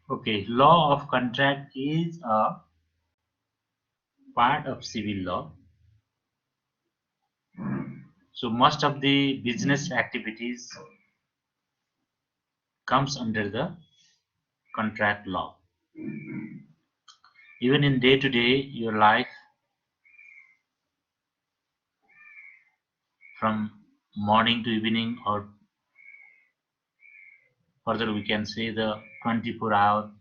Okay, law of contract is a part of civil law. So most of the business activities comes under the contract law. Even in day-to-day your life, from morning to evening, or further we can say the 24-hour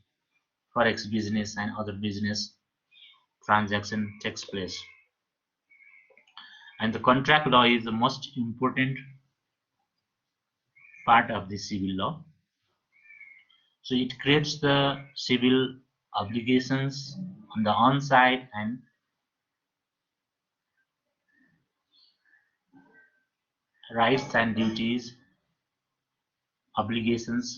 forex business and other business transaction takes place. And the contract law is the most important part of the civil law. So it creates the civil obligations on the on side and rights and duties, obligations,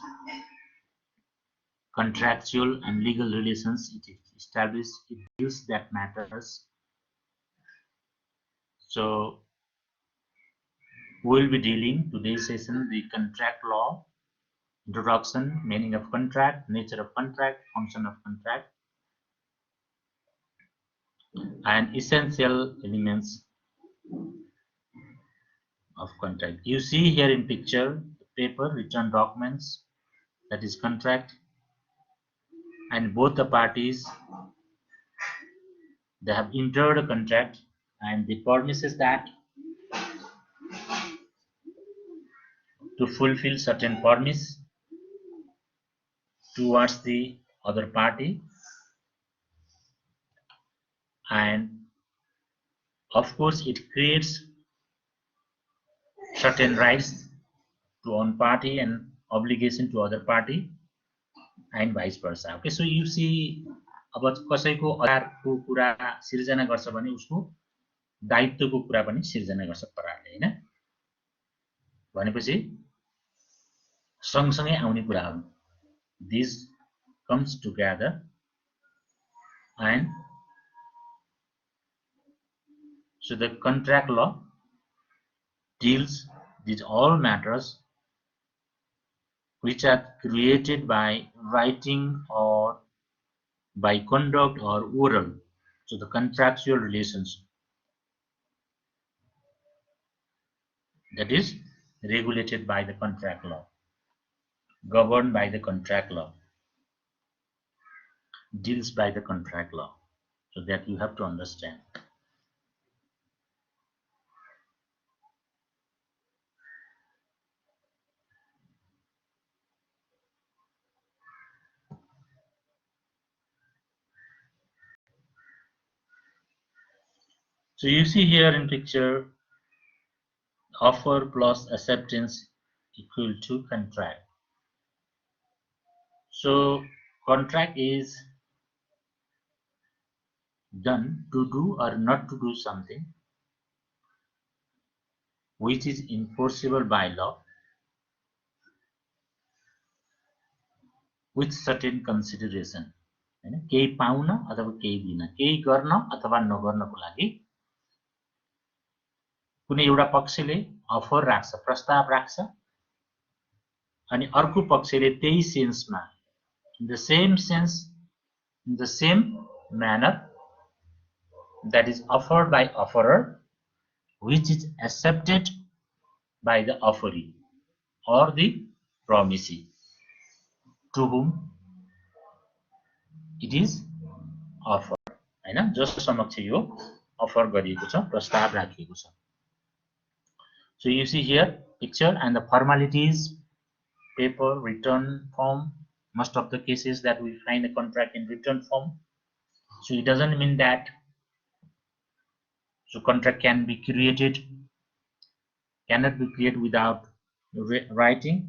contractual and legal relations. It establishes, it deals that matters. So we'll be dealing today's session the contract law, introduction, meaning of contract, nature of contract, function of contract, and essential elements of contract. You see here in picture the paper, written documents, that is contract, and both the parties, they have entered a contract and they promises that to fulfill certain promise towards the other party, and of course it creates certain rights to one party and obligation to other party and vice versa. Okay, so you see, अब कसैको अधिकारको कुरा सिर्जना गर्छ भने उसको दायित्वको कुरा पनि सिर्जना गर्छ करारले, हैन? भनेपछि सँगसँगै आउने कुराहरू, these comes together, and so the contract law deals these all matters which are created by writing or by conduct or oral. So the contractual relations, that is regulated by the contract law, governed by the contract law, deals by the contract law. So that you have to understand. So you see here in picture, offer plus acceptance equal to contract. So contract is done to do or not to do something which is enforceable by law with certain consideration. हैन, केही pound अथवा केही दिन, केही गर्न अथवा नगर्नको लागि कुनै एउटा पक्षले अफर राख्छ, प्रस्ताव राख्छ, अनि अर्को पक्षले त्यही सेन्समा, in the same sense, in the same manner, that is offered by offerer, which is accepted by the offeree or the promisee, to whom it is offered, हैन? जसको समक्ष यो अफर गरिएको छ, प्रस्ताव राखिएको छ. So you see here picture and the formalities, paper, written form. Most of the cases that we find a contract in written form. So it doesn't mean that so contract can be created, cannot be created without writing.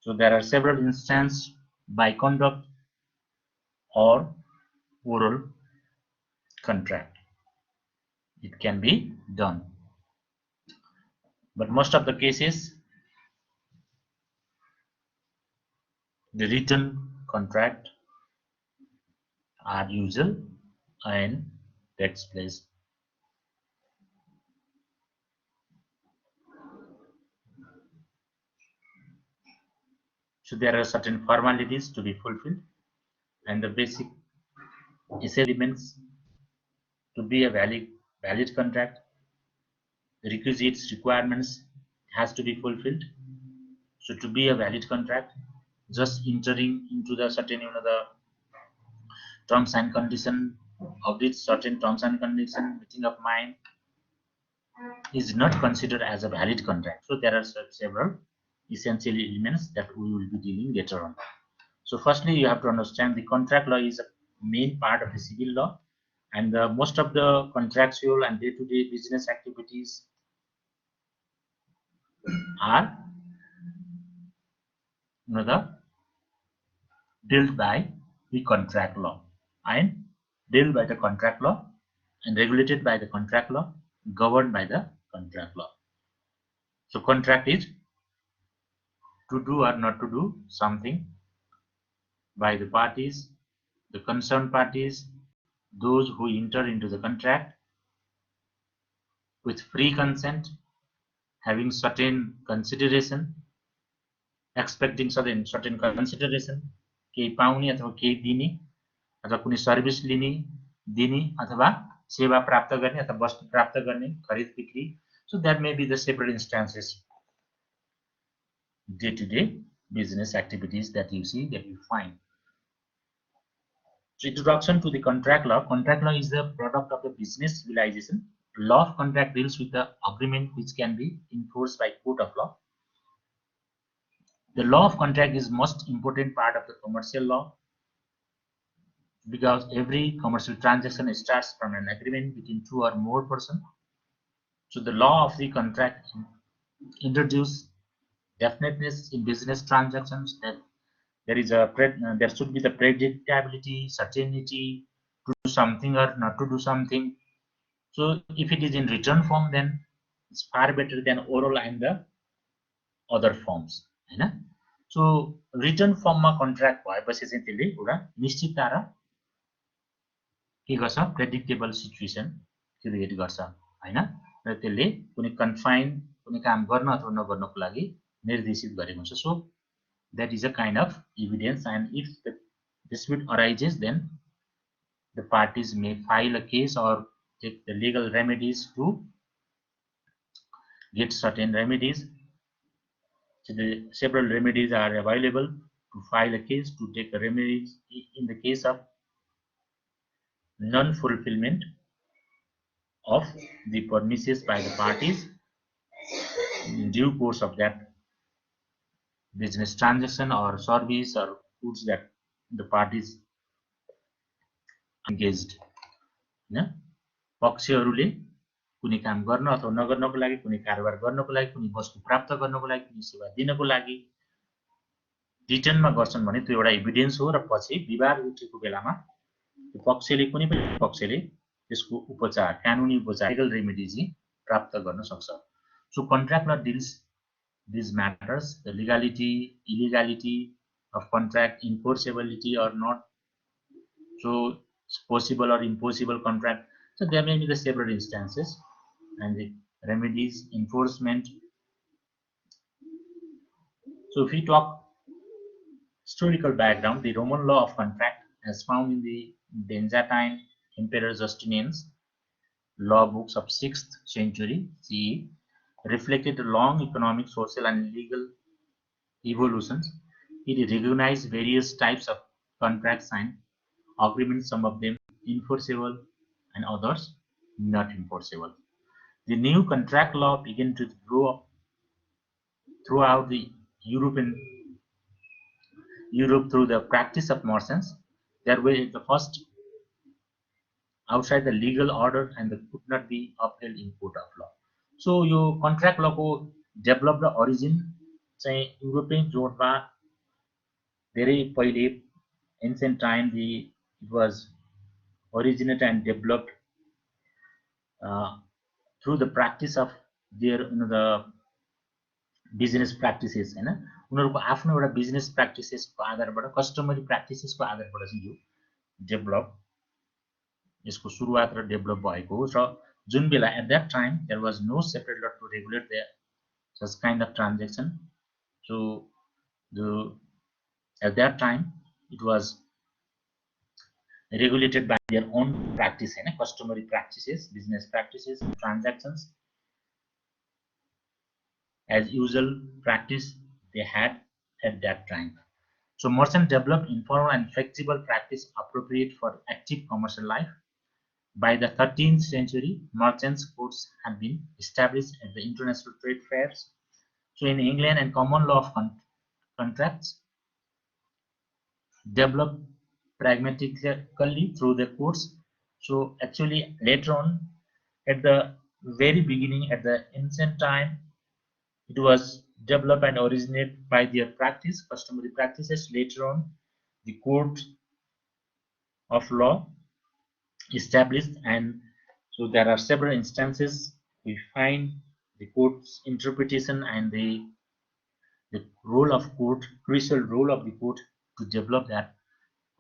So there are several instances by conduct or oral contract. It can be done. But most of the cases, the written contract are usual and takes place. So there are certain formalities to be fulfilled. and the basic essential elements to be a valid contract. The requisites requirements has to be fulfilled. So to be a valid contract, just entering into the certain the terms and condition of this certain terms and condition meeting of mind is not considered as a valid contract. So there are several essential elements that we will be dealing later on. So firstly, you have to understand the contract law is a main part of the civil law, and most of the contractual and day-to-day business activities are the dealt by the contract law and dealt by the contract law and regulated by the contract law, governed by the contract law. So contract is to do or not to do something by the parties, the concerned parties, those who enter into the contract with free consent, having certain consideration, expecting certain consideration, केही पाउने अथवा केही दिने अथवा कुनै service लिने दिने अथवा सेवा प्राप्त गर्ने अथवा वस्तु प्राप्त गर्ने खरिद बिक्री. So there may be the separate instances day-to-day business activities that you see, that you find. So introduction to the contract law. Contract law is the product of the business civilization. Law of contract deals with the agreement which can be enforced by court of law. The law of contract is most important part of the commercial law because every commercial transaction starts from an agreement between two or more persons. So the law of the contract introduces definiteness in business transactions, that there should be the predictability, certainty to do something or not to do something. So if it is in written form, then it's far better than oral and the other forms. So written form मा contract भएपछि चाहिँ त्यसले एउटा निश्चितता र के गर्छ, predictable situation create गर्छ हैन, र त्यसले कुनै कन्फाइन कुनै काम गर्न अथवा नगर्नको लागि निर्देशित गरेको हुन्छ. सो that is a kind of evidence, and if the dispute arises, then the parties may file a case or take the legal remedies to get certain remedies. So the several remedies are available to file a case, to take the remedies in the case of non-fulfillment of the promises by the parties in due course of that business transaction or service or goods that the parties engaged. पक्षहरूले कुनै काम गर्न अथवा नगर्नको लागि, कुनै कारोबार गर्नको लागि, कुनै वस्तु प्राप्त गर्नको लागि, कुनै सेवा दिनको लागि रिटर्नमा गर्छन् भने त्यो एउटा एभिडेन्स हो, र पछि विवाद उठेको बेलामा पक्षले कुनै पनि पक्षले त्यसको उपचार, कानुनी उपचार, लिगल रेमेडिज प्राप्त गर्न सक्छ. So contract law deals these matters, the legality, illegality of contract, enforceability or not, so possible or impossible contract. So there may be the several instances and the remedies, enforcement. So if we talk historical background, the Roman law of contract, as found in the Byzantine Emperor Justinian's law books of 6th century CE, reflected a long economic, social, and legal evolutions. It recognized various types of contracts and agreements, some of them enforceable and others not enforceable. The new contract law began to grow up throughout the Europe through the practice of merchants. There were the first outside the legal order and they could not be upheld in court of law. So yo contract law को developed origin चाहिँ European जोडमा धेरै पहिले ancient time it was originated and developed through the practice of their the business practices हैन, उनीहरुको आफ्नो एउटा business प्र्याक्टिसेसको आधारबाट, customary प्र्याक्टिसेसको आधारबाट चाहिँ यो develop, यसको सुरुवात र डेभलप भएको हो. र जुन बेला at that time there was no separate law to regulate the such kind of transaction. So at that time it was regulated by their own practice, customary practices, business practices, transactions as usual practice they had at that time. So merchants developed informal and flexible practice appropriate for active commercial life. By the 13th century, merchants' courts had been established at the international trade fairs. So in England, and common law of contracts developed pragmatically through the courts. So actually later on, at the very beginning, at the ancient time, it was developed and originated by their practice, customary practices. Later on, the court of law established, and so there are several instances we find the court's interpretation and the role of court, crucial role of the court to develop that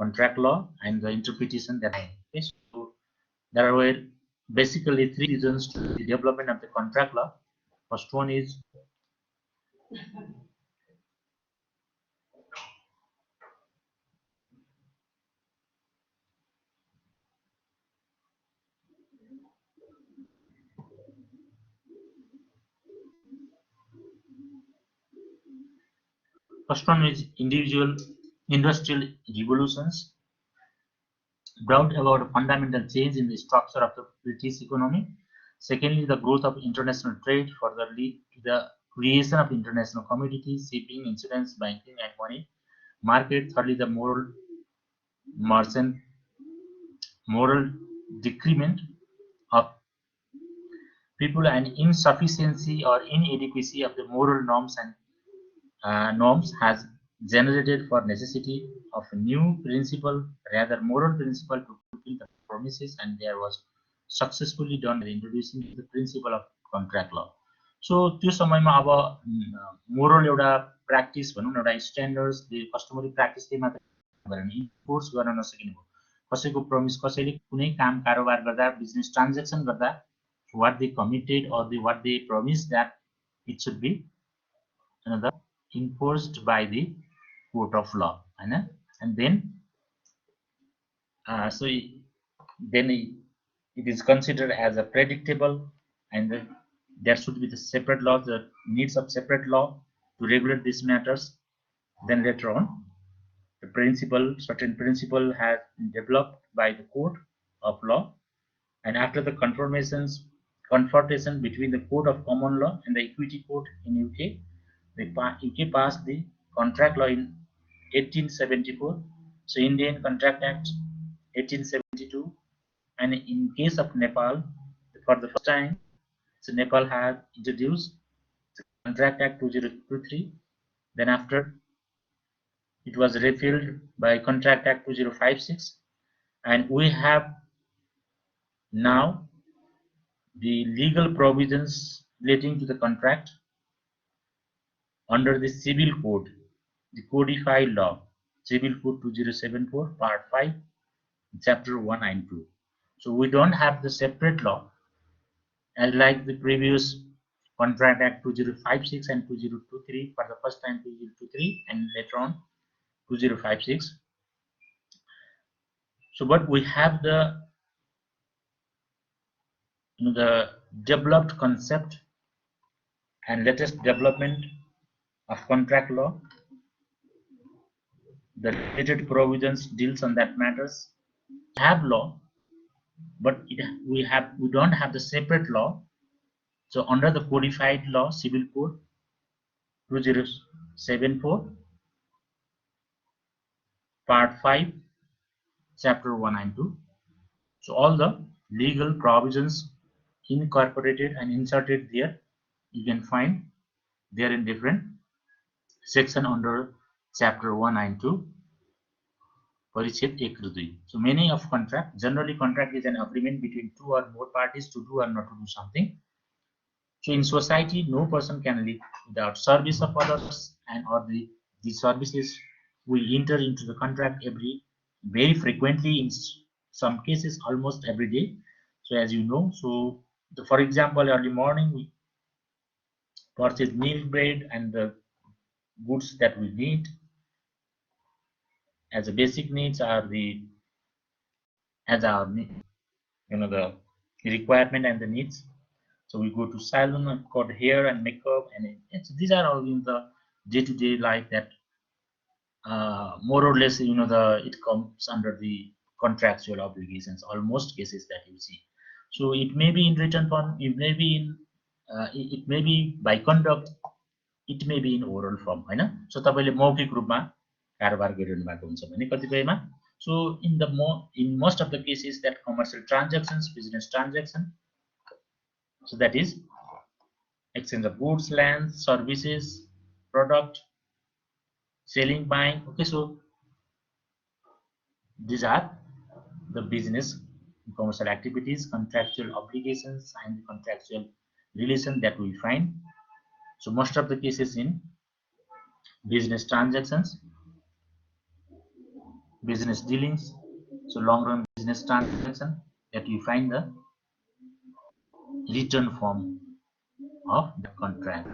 contract law and the interpretation that I. Okay, so there were basically three reasons to the development of the contract law. First one is individual industrial revolutions brought about a fundamental change in the structure of the British economy. Secondly, the growth of international trade further led to the creation of international commodities, shipping, insurance, banking, and money market. Thirdly, the merchant moral decrement of people and insufficiency or inadequacy of the moral norms and norms has generated for necessity of a new principle, rather moral principle, to fulfill the promises, and there was successfully done by introducing the principle of contract law. So त्यो समयमा अब moral एउटा practice भनौँ न, एउटा standards customary प्र्याक्टिसले मात्र enforce गर्न नसकिने भयो। कसैको प्रमिस, कसैले कुनै काम कारोबार गर्दा, बिजनेस ट्रान्जेक्सन गर्दा, what they committed or what they promised, that it should be another enforced by the court of law, and then then it is considered as a predictable, and then there should be the separate law, the needs of separate law to regulate these matters. Then later on, the certain principle has been developed by the court of law, and after the confrontation between the court of common law and the equity court in UK, the UK passed the contract law in 1874. So Indian Contract Act 1872, and in case of Nepal, for the first time, so Nepal had introduced the Contract Act 2023. Then after, it was repealed by Contract Act 2056, and we have now the legal provisions relating to the contract under the Civil Code, the codified law, Civil Code 2074, Part 5, Chapter 1 and 2. So we don't have the separate law as like the previous Contract Act 2056 and 2023, for the first time 2023 and later on 2056. So but we have the developed concept and latest development of contract law. The related provisions deals on that matters. We have law, but we don't have the separate law. So under the codified law, Civil Code 2074, Part 5, Chapter 1 and 2. So all the legal provisions incorporated and inserted there, you can find there in different section under Chapter 1 and 2. Parichet 1 to 2. So meaning of contract. Generally, contract is an agreement between two or more parties to do or not to do something. So in society, no person can live without service of others, and or the services we enter into the contract very frequently, in some cases almost every day. So as you know, so for example, early morning we purchase milk, bread, and the goods that we need as a basic needs are the as our the requirement and the needs. So we go to salon and cut hair and makeup, and these are all in the day-to-day life that more or less the it comes under the contractual obligations. Almost cases that you see. So it may be in written form, it may be in it may be by conduct, it may be in oral form, होइन. सो तपाईँले मौखिक रूपमा कारोबार गरिरहनु भएको हुन्छ भने कतिपयमा. So in most of the cases that commercial transactions, business transaction, so that is exchange of goods, lands, services, product, selling, buying. Okay, so these are the business commercial activities, contractual obligations, and the contractual relation that we find. So most of the cases in business transactions, business dealings, so long run business transaction, that you find the written form of the contract.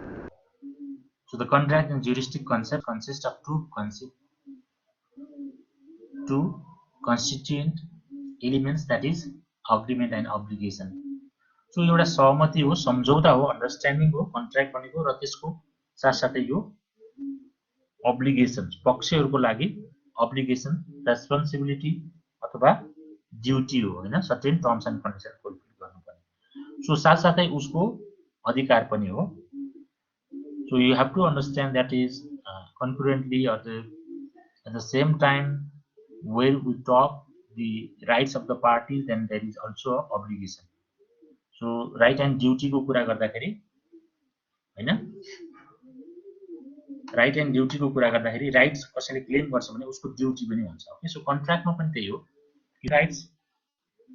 So the contract and juristic concept consists of two constituent elements, that is agreement and obligation. So एउटा सहमति हो, सम्झौता हो, understanding हो contract भनेको, र त्यसको साथसाथै यो obligation पक्षहरूको लागि अब्लिगेसन रेस्पोन्सिबिलिटी अथवा ड्युटी हो, होइन. Certain terms and condition fulfil गर्नुपर्ने. सो साथसाथै उसको अधिकार पनि हो. So you have to understand that is concurrently or at the same time where we talk the rights of the parties, then there is also a obligation. So right and duty को कुरा गर्दाखेरि, हैन, right and duty को कुरा गर्दाखेरि rights कसैले claim गर्छ भने उसको ड्युटी पनि हुन्छ. ओके, सो कन्ट्र्याक्टमा पनि त्यही हो कि राइट्स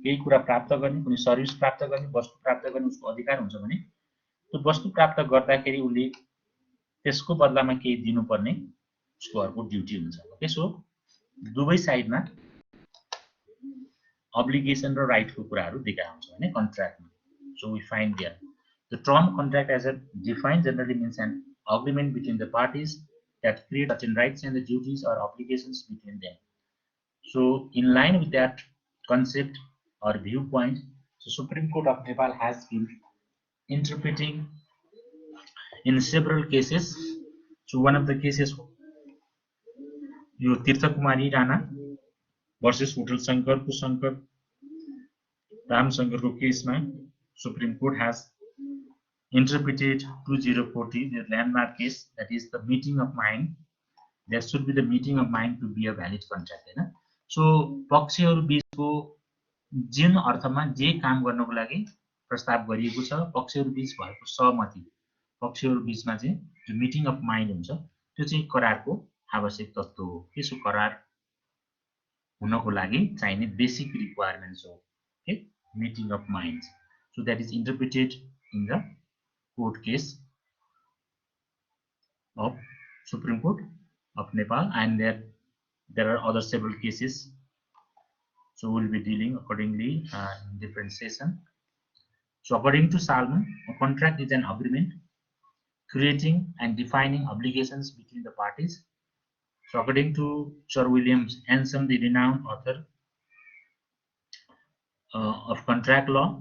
केही कुरा प्राप्त गर्ने, कुनै सर्भिस प्राप्त गर्ने, वस्तु प्राप्त गर्ने उसको अधिकार हुन्छ भने त्यो वस्तु प्राप्त गर्दाखेरि उसले त्यसको बदलामा केही दिनुपर्ने उसको अर्को ड्युटी हुन्छ. ओके, सो दुवै साइडमा obligation र राइट को कुराहरू देखा हुन्छ हैन कन्ट्र्याक्टमा. So we find there the term contract as a defined generally means an agreement between the parties that create certain rights and the duties or obligations between them. So in line with that concept or viewpoint, so Supreme Court of Nepal has been interpreting in several cases. So one of the cases यो Tirthakumari Rana versus hotel शङ्करको शङ्कर राम शङ्करको केसमा Supreme Court has interpreted 2040, the landmark case, that is the meeting of mind. There should be the meeting of mind to be a valid contract, Hahn. So पक्षहरू बीचको जुन अर्थमा जे काम गर्नको लागि प्रस्ताव गरिएको छ, पक्षहरू बीच भएको सहमति, पक्षहरू बीचमा चाहिँ जो मिटिङ अफ माइन्ड हुन्छ त्यो चाहिँ करारको आवश्यक तत्व हो. त्यसो करार हुनको लागि चाहिने बेसिक रिक्वायरमेन्ट्स हो. Okay, meeting of minds. So that is interpreted in the court case of Supreme Court of Nepal, and there are other several cases. So we'll be dealing accordingly in different session. So according to Salmon, a contract is an agreement creating and defining obligations between the parties. So according to Sir William Anson, the renowned author of contract law,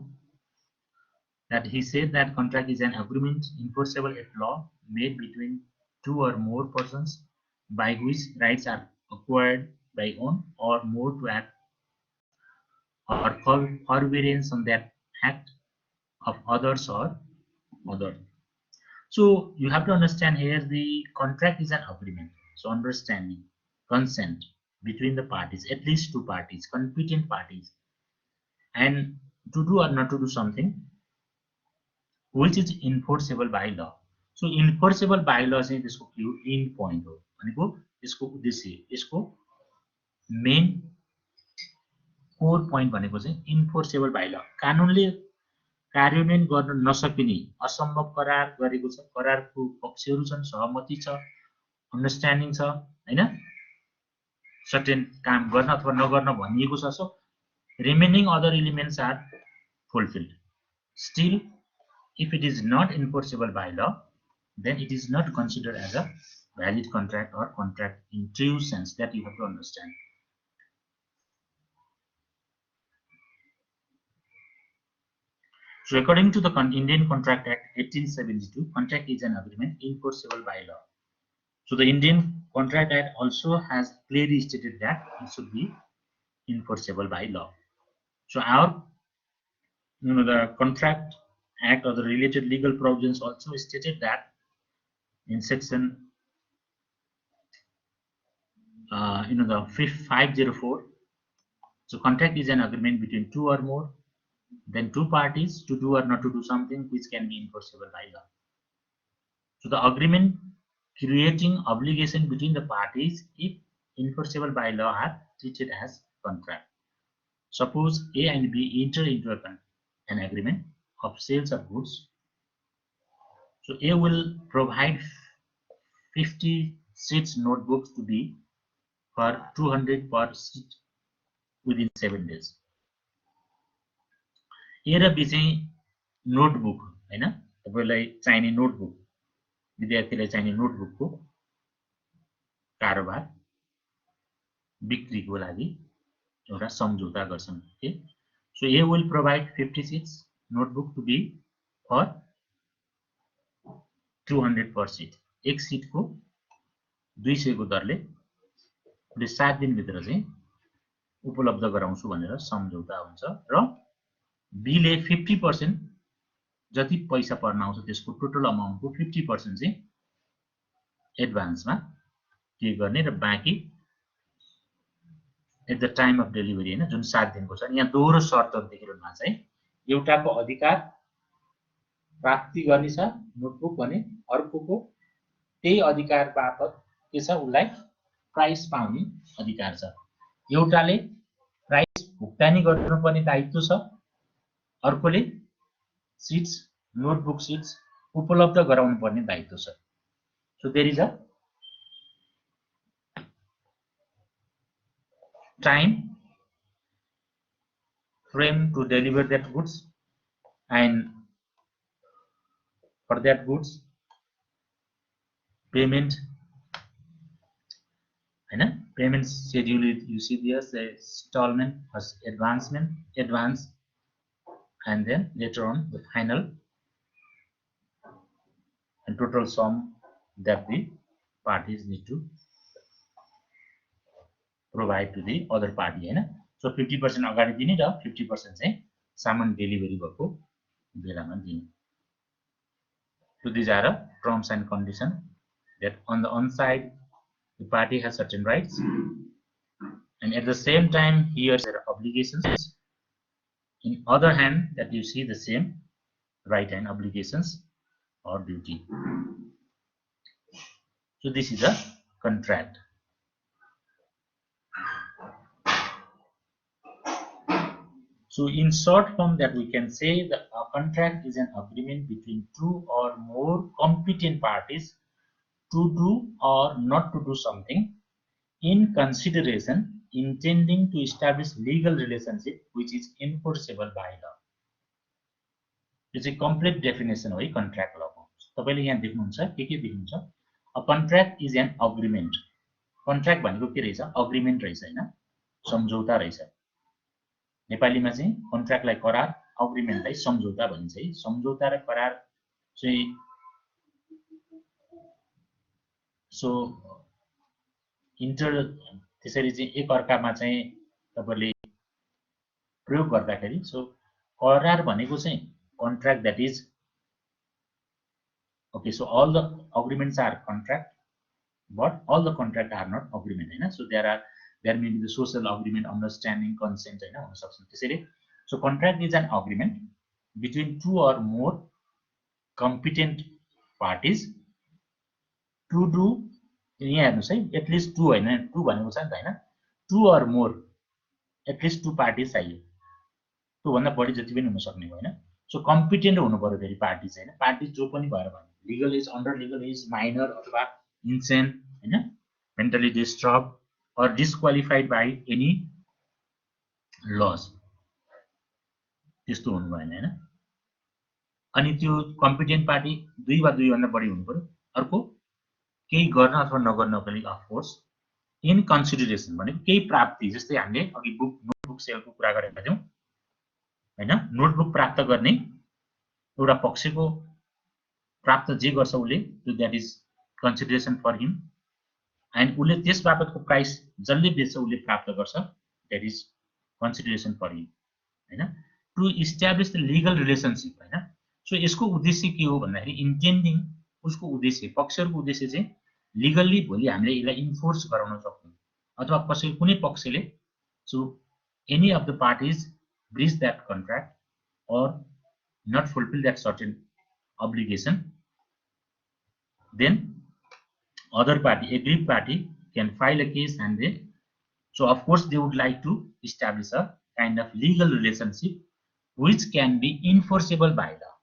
that he said that contract is an agreement enforceable at law made between two or more persons by which rights are acquired by one or more to act or forbearance on that act of others or other. So you have to understand here the contract is an agreement. So understanding, consent between the parties, at least two parties, competent parties, and to do or not to do something which is enforceable by law. So enforceable by law चाहिँ त्यसको end point हो, भनेको यसको उद्देश्य, यसको main core point भनेको चाहिँ enforceable by law, कानुनले कार्यान्वयन गर्न नसकिने असम्भव करार गरेको छ, करारको पक्षहरू छन्, सहमति छ, अन्डरस्ट्यान्डिङ छ, हैन, सर्टेन काम गर्न अथवा नगर्न भनिएको छ. सो remaining other elements are fulfilled. Still, if it is not enforceable by law, then it is not considered as a valid contract or contract in true sense. That you have to understand. So according to the Indian Contract Act 1872, contract is an agreement enforceable by law. So the Indian Contract Act also has clearly stated that it should be enforceable by law. So our, the Contract Act or the related legal provisions also stated that in section, the 504. So contract is an agreement between two or more than two parties to do or not to do something which can be enforceable by law. So the agreement creating obligation between the parties, if enforceable by law, are treated as contract. Suppose A and B enter into an agreement of sales of goods. So A will provide 50 sheets notebooks to B for 200 per sheet within 7 days. A र B चाहिँ notebook हैन, तपाईलाई चाहिने notebook, विद्यार्थीलाई चाहिने नोटबुकको कारोबार बिक्रीको लागि एउटा सम्झौता गर्छन्। Okay, so A will provide 50 sheets notebook to B for 200 per sheet. एक सीटको 200 को दरले 7 दिन भित्र चाहिँ उपलब्ध गराउँछु भनेर सम्झौता हुन्छ र B ले 50% जति पैसा पर्न आउँछ त्यसको टोटल अमाउन्टको 50% चाहिँ एडभान्समा पे गर्ने र बाँकी at the time of delivery हैन, जुन 7 दिनको छ। यहाँ दोहोरो शर्तहरु देखिरहनुमा चाहिँ एउटाको अधिकार प्राप्ति गर्ने छ नोटबुक भने, अर्कोको त्यही अधिकार बापत के छ, उलाई प्राइस पाउने अधिकार छ। एउटाले प्राइस भुक्तानी गर्नुपर्ने दायित्व छ, अर्कोले सीट्स नोटबुक सीट्स उपलब्ध गराउनु पर्ने दायित्व छ। So there is a time frame to deliver that goods, and for that goods payment हैन, payment schedule you see there, say installment as advance, and then later on the final and total sum that the parties need to provide to the other party हैन। So 50% अगाडि दिने र 50% चाहिँ सामान delivery भएको बेलामा दिने। So these are terms and conditions that on the one side the party has certain rights and at the same time here there are obligations. In other hand that you see the same right and obligations or duty. So this is a contract. So in short form that we can say that a contract is an agreement between two or more competent parties to do or not to do something in consideration intending to establish legal relationship which is enforceable by law. It's a complete definition of contract law. तपाईले यहाँ देख्नुहुन्छ के देख्नुहुन्छ, a contract is an agreement. Contract भनेको के रहेछ, agreement रहेछ हैन, सम्झौता रहेछ। नेपालीमा चाहिँ कन्ट्र्याक्टलाई करार, अग्रिमेन्टलाई सम्झौता भनिन्छ है। सम्झौता र करार चाहिँ सो इन्टर त्यसरी चाहिँ एक अर्कामा चाहिँ तपाईले प्रयोग गर्दाखेरि सो करार भनेको चाहिँ contract that is okay, so all the agreements are contract but all the contract are not agreement हैन। so there may be the social agreement, understanding, consent हैन हुन सक्छ त्यसैले। so contract is an agreement between two or more competent parties to do, यहाँ हेर्नुस् है, at least two Hahn, two भनेको छ नि त हैन, two or more at least two parties चाहियो, त्यो भन्दा बढी जति पनि हुन सक्ने होइन। सो कम्पिटेन्ट हुनु पर्यो फेरि पार्टिज हैन, पार्टिज जो पनि भएर भने legal age, under legal age, minor अथवा इन्सेन हैन, mentally disturb or disqualified by any laws, त्यस्तो हुनु भएन हैन। अनि त्यो कम्पिटेन्ट पार्टी दुई वा दुई भन्दा बढी हुनु पर्यो, अर्को केही गर्न अथवा नगर्नको लागि अफ कोर्स इन कन्सिडरेसन भनेको केही प्राप्ति, जस्तै हामीले अघि नोटबुक सेलको कुरा गरेका थियौं हैन, नोटबुक प्राप्त गर्ने एउटा पक्षको प्राप्त जे गर्छ उसले that is consideration for him and उसले त्यस बापतको प्राइस जसले बेच्छ उसले प्राप्त गर्छ that is consideration for him हैन to establish the legal relationship हैन सो यसको उद्देश्य के हो भन्दाखेरि इन्टेन्डिङ उसको उद्देश्य पक्षहरूको उद्देश्य चाहिँ लिगल्ली भोलि हामीले यसलाई इन्फोर्स गराउन सक्छौँ अथवा कसै कुनै पक्षले सो any of the parties breach that contract or not fulfill that certain obligation, then other party, aggrieved party, can file a case and they, so of course they would like to establish a kind of legal relationship which can be enforceable by law.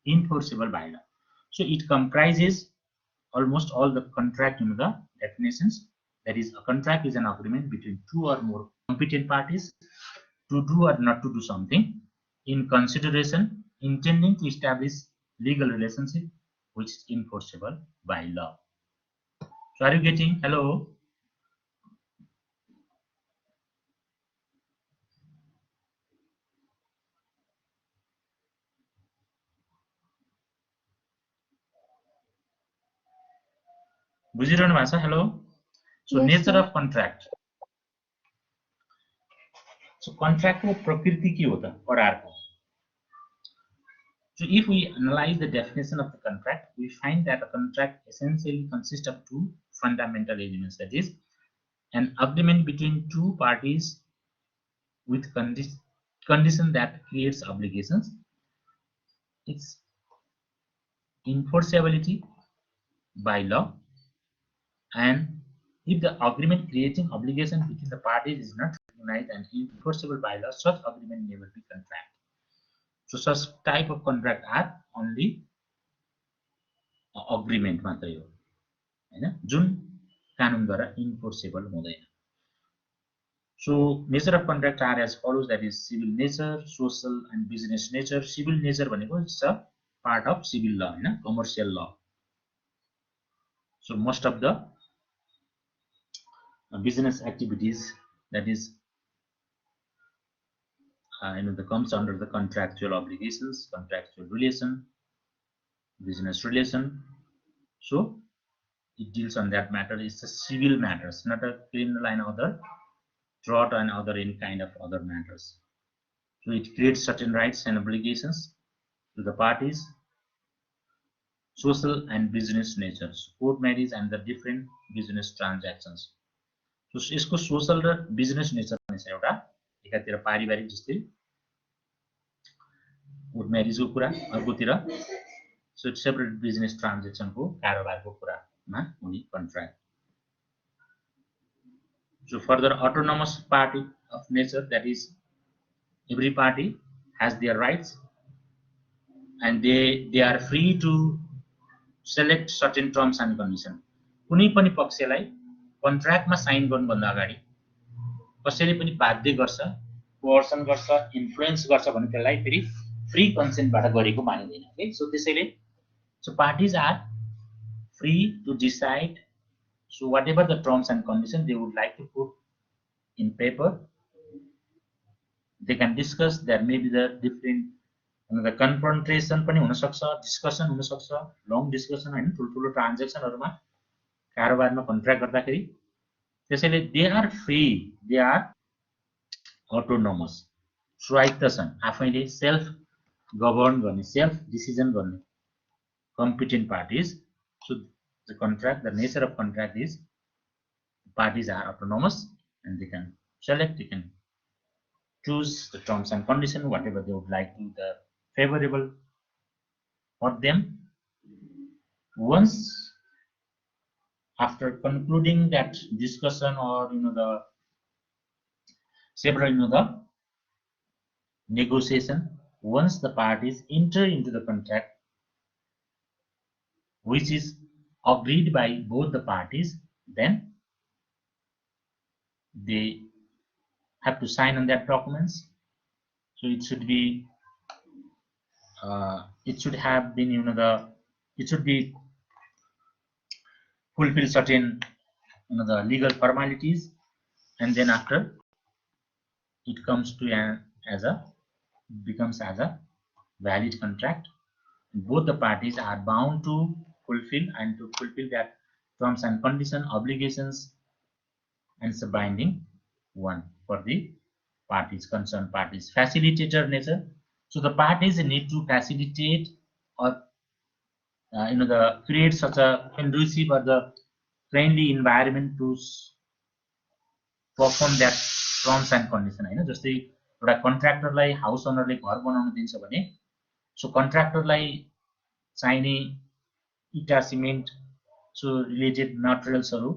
Enforceable by law. So it comprises almost all the contract in the definitions. That is, a contract is an agreement between two or more competent parties to do or not to do something in consideration intending to establish legal relationship which is enforceable by law. So are you getting? Hello? बुझिरहनु भएको छ? Hello? So yes, nature sir. Of contract. So contract को प्रकृति के हो त? करारको. So if we analyze the definition of the contract, we find that a contract essentially consists of two fundamental elements, that is, an agreement between two parties with condition that creates obligations, its enforceability by law, and if the agreement creating obligation between the parties is not recognized and enforceable by law, such agreement never be contract. So such type of contract are only agreement मात्रै हो हैन जुन कानुनद्वारा enforceable हुँदैन. So nature of contract are as follows, that is civil nature, social and business nature. Civil nature भनेको is a part of civil law Hahn commercial law. So most of the business activities, that is that comes under the contractual obligations, contractual relation, business relation. So it deals on that matter. It's a civil matters, not a criminal and other tort and other any kind of other matters. So it creates certain rights and obligations to the parties. Social and business natures, court marriage and the different business transactions. So यसको social र business nature भनेछ एउटा एकातिर पारिवारिक जस्तै court म्यारेजको कुरा, अर्कोतिर separate business ट्रान्जेक्सनको कारोबारको कुरामा हुने contract. So further, autonomous party of nature, that is every party has their rights and they are free to select certain terms and conditions. कुनै पनि पक्षलाई कन्ट्र्याक्टमा साइन गर्नुभन्दा अगाडि कसैले पनि बाध्य गर्छ, कोर्सन गर्छ, इन्फ्लुएन्स गर्छ भने त्यसलाई फेरि फ्री कन्सेन्टबाट गरेको मानिदैन. ओके, सो त्यसैले so parties are free to decide, so whatever the terms and conditions they would like to put in paper, they can discuss. There may be the different the confrontation पनि हुन सक्छ, discussion हुन सक्छ, long discussion हैन ठुलठुलो ट्रान्जेक्सनहरुमा कारोबारमा contract गर्दाखेरि. त्यसैले they are free, they are autonomous, स्वायत्त छन्, आफैले सेल्फ गभर्न गर्ने, सेल्फ डिसिजन गर्ने competent parties. So the contract, the nature of contract is parties are autonomous and they can select, they can choose the terms and conditions, whatever they would like to, the favorable for them. Once after concluding that discussion or the several the negotiation, once the parties enter into the contract which is agreed by both the parties, then they have to sign on that documents. So it should be it should have been it should be fulfill certain the legal formalities, and then after it comes to becomes as a valid contract. Both the parties are bound to fulfill that terms and condition obligations, and it's a binding one for the parties, concerned parties. Facilitator nature. So the parties need to facilitate or the create such a conducive or the friendly environment to perform that terms and condition हैन. जस्तै एउटा कन्ट्र्याक्टरलाई house ओनरले घर बनाउन दिन्छ भने सो कन्ट्र्याक्टरलाई चाहिने इटा cement सो related मटेरियल्सहरू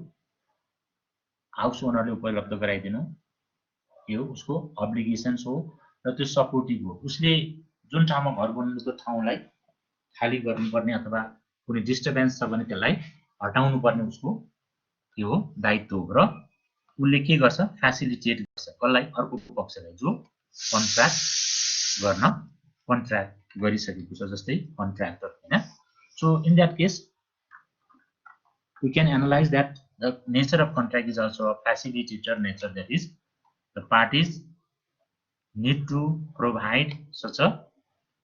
house ओनरले उपलब्ध गराइदिनु यो उसको अब्लिगेसन्स हो र त्यो सपोर्टिभ हो. उसले जुन ठाउँमा घर बनाउनुको ठाउँलाई खाली गर्नुपर्ने अथवा कुनै डिस्टर्बेन्स छ भने त्यसलाई हटाउनु पर्ने उसको यो दायित्व हो र उसले के गर्छ फ्यासिलिटेट गर्छ कसलाई अर्को पक्षलाई जो कन्ट्र्याक्ट गरिसकेको छ जस्तै कन्ट्र्याक्टर हैन. So in that case we can analyze that the nature of contract is also a facilitator nature, that is the parties need to provide such a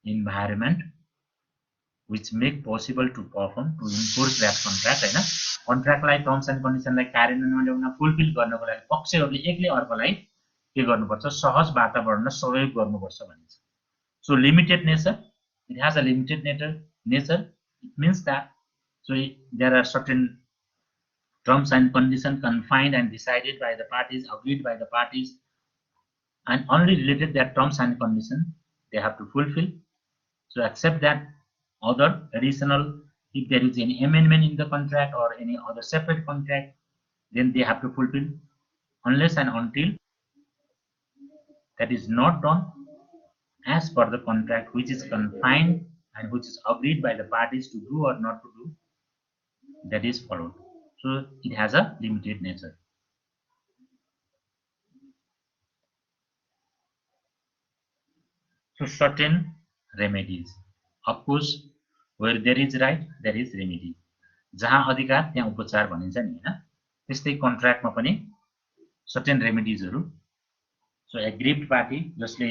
environment which make possible to perform to enforce that contract हैन. Contract लाई terms and condition लाई कार्यान्वयनमा ल्याउन fulfil गर्नको लागि पक्षहरूले एकले अर्कोलाई के गर्नुपर्छ सहज वातावरणमा सहयोग गर्नुपर्छ भनिन्छ. सो limited nature, it has a limited nature. It means that so there are certain terms and conditions confined and decided by the parties, agreed by the parties, and only related that terms and conditions they have to fulfill. So accept that other additional, if there is any amendment in the contract or any other separate contract, then they have to fulfill, unless and until that is not done as per the contract which is confined and which is agreed by the parties to do or not to do, that is followed. So it has a limited nature. So certain remedies, of course, where there is right there is remedy. जहाँ अधिकार त्यहाँ उपचार भनिन्छ नि हैन. त्यस्तै कन्ट्र्याक्टमा पनि certain remediesहरु. सो एग्रीड पार्टी जसले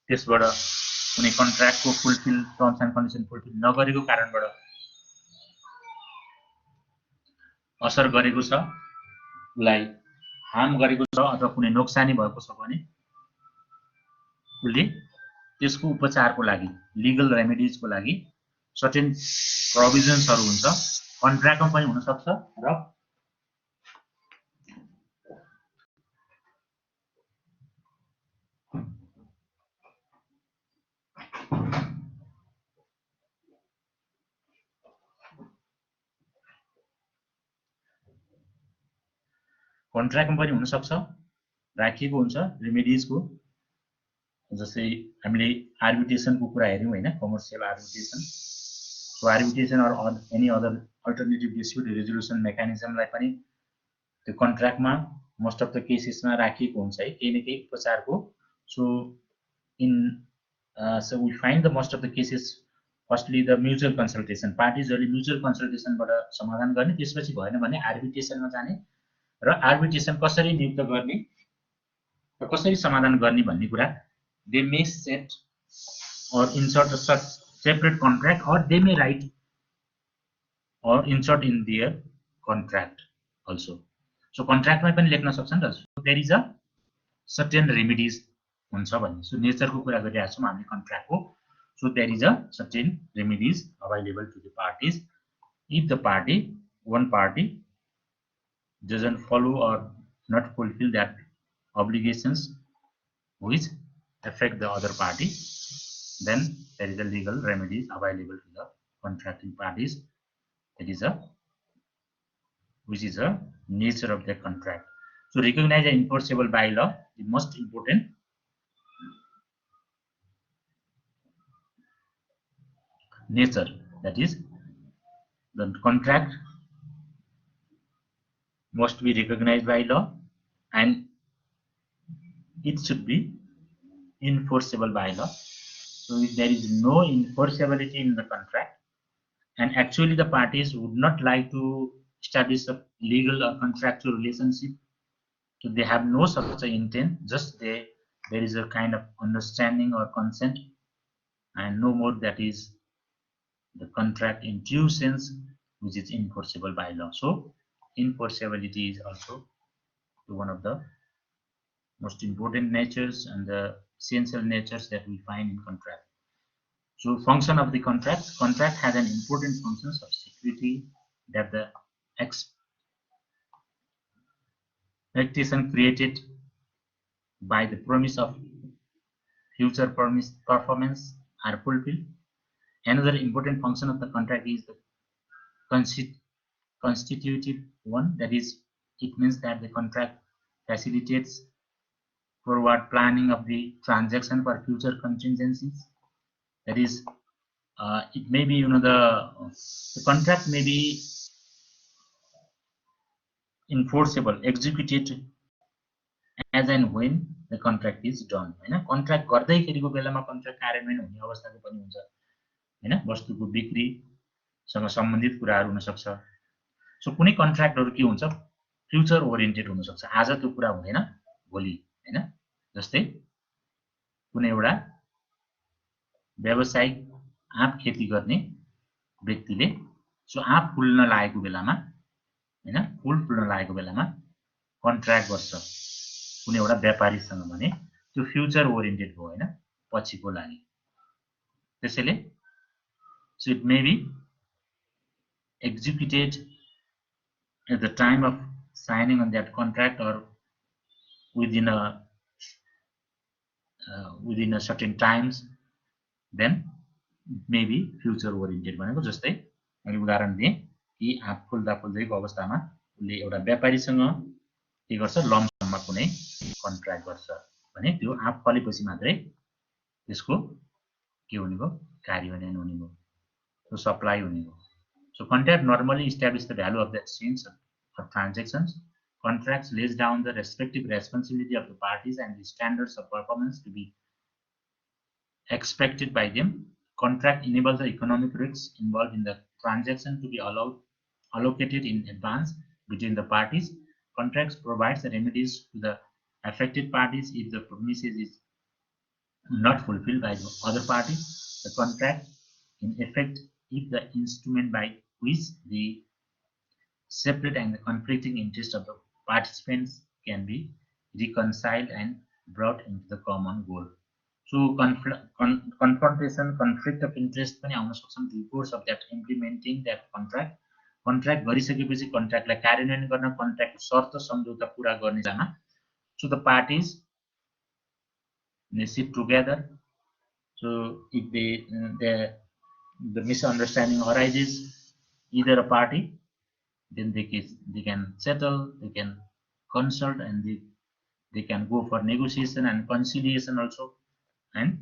त्यसबाट कुनै कन्ट्र्याक्टको fulfil terms and condition fulfil नगरेको कारणबाट असर गरेको छ, उलाई हार्म गरेको छ अथवा कुनै नोक्सानी भएको छ भने उले त्यसको उपचारको लागि लिगल रेमेडीजको लागि सर्टेन प्रोभिजन्सहरु हुन्छ. कन्ट्र्याक्टमा पनि हुन सक्छ र कन्ट्र्याक्टमा पनि हुन सक्छ राखिएको हुन्छ रेमेडीजको. जस्तै हामीले आर्बिट्रेसनको कुरा हेर्यौं हैन, commercial arbitration. So arbitration or any other alternative dispute resolution मेकानिजमलाई पनि त्यो कन्ट्र्याक्टमा मोस्ट अफ द केसेसमा राखिएको हुन्छ है केही न केही उपचारको. So we find the most of the cases firstly the mutual consultation. पार्टीजहरूले म्युचुअल कन्सल्टेसनबाट समाधान गर्ने, त्यसपछि भएन भने आर्बिट्रेसनमा जाने र आर्बिट्रेसन कसरी नियुक्त गर्ने र कसरी समाधान गर्ने भन्ने कुरा they may set or insert a separate contract, or they may write or insert in their contract also. So contract मा पनि लेख्न सक्छन् र there is a certain remedies हुन्छ भन्ने. सो नेचरको कुरा गरिरहेका छौं हामीले कन्ट्र्याक्टको. So there is a certain remedies available to the parties if the one party doesn't follow or not fulfill that obligations which affect the other party, then there is a legal remedies available to the contracting parties. That is which is a nature of the contract. So recognize and enforceable by law, the most important nature, that is the contract must be recognized by law and it should be enforceable by law. So if there is no enforceability in the contract and actually the parties would not like to establish a legal or contractual relationship, so they have no such intent, just there is a kind of understanding or consent and no more that is the contract in due sense, which is enforceable by law. So enforceability is also one of the most important natures and the essential natures that we find in contract. So function of the contract. Contract has an important functions of security that the expectation created by the promise of future performance are fulfilled. Another important function of the contract is the constitutive one, that is, it means that the contract facilitates forward planning of the transaction for future contingencies. That is, it may be, the contract may be enforceable, executed as and when the contract is done. Contract गर्दैखेरिको बेलामा contract कार्यान्वयन हुने अवस्थाको पनि हुन्छ, वस्तुको बिक्रीसँग सम्बन्धित कुराहरू हुन सक्छ। सो कुनै कन्ट्र्याक्टहरू के हुन्छ, फ्युचर ओरिएन्टेड हुन सक्छ, आज त्यो कुरा हुँदैन भोलि, जस्तै कुनै एउटा व्यावसायिक आँप खेती गर्ने व्यक्तिले सो आँप फुल्न लागेको बेलामा, फुल फुल्न लागेको बेलामा कन्ट्र्याक्ट गर्छ कुनै एउटा व्यापारीसँग भने त्यो फ्युचर ओरिएन्टेड भयो, पछिको लागि। त्यसैले so it may be executed at the time of signing on that contract or within a certain times, then maybe future oriented भनेको जस्तै मैले उदाहरण दिएँ कि आँप फुल्दा फुल्दैको अवस्थामा उसले एउटा व्यापारीसँग के गर्छ, लमसममा कुनै कन्ट्र्याक्ट गर्छ भने त्यो आँप फलेपछि मात्रै त्यसको के हुने भयो, कार्यान्वयन हुने भयो, so supply हुने भयो। So contract normally establish the value of the exchange of transactions. Contracts lays down the respective responsibility of the parties and the standards of performance to be expected by them. Contract enables the economic risks involved in the transaction to be allocated in advance between the parties. Contracts provides the remedies to the affected parties if the promises is not fulfilled by the other party. The contract, in effect, if the instrument by which the separate and the conflicting interests of the participants can be reconciled and brought into the common goal. So confrontation, conflict of interest पनि आउन सक्छन् in course of that implementing that contract. Contract गरिसकेपछि कन्ट्र्याक्टलाई कार्यान्वयन गर्न, कन्ट्र्याक्टको शर्त सम्झौता पूरा गर्ने बेलामा so the parties they sit together. So if the misunderstanding arises either a party, then they can settle, they can consult, and they can go for negotiation and conciliation also, and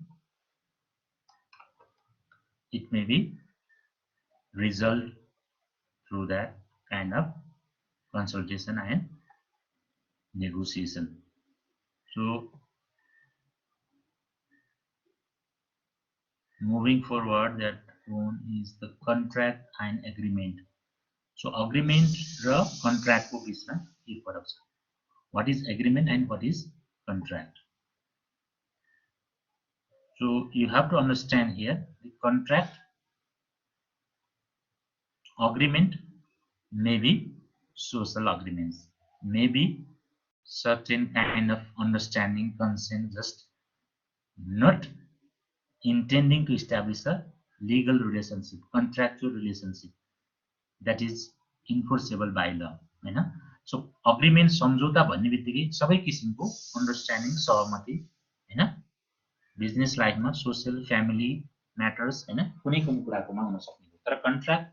it may be resolved through that kind of consultation and negotiation. So moving forward, that one is the contract and agreement. So agreement raw contract को बीचमा के फरक छ? What is agreement and what is contract? So you have to understand here the contract, agreement may be social agreements, may be certain kind of understanding, consent, just not intending to establish a legal relationship, contractual relationship that is enforceable by law, So agreement सम्झौता भन्ने बित्तिकै सबै किसिमको understanding, सहमति, business लाइफमा social family matters, कुनै कुराकोमा हुन सक्ने हो। तर contract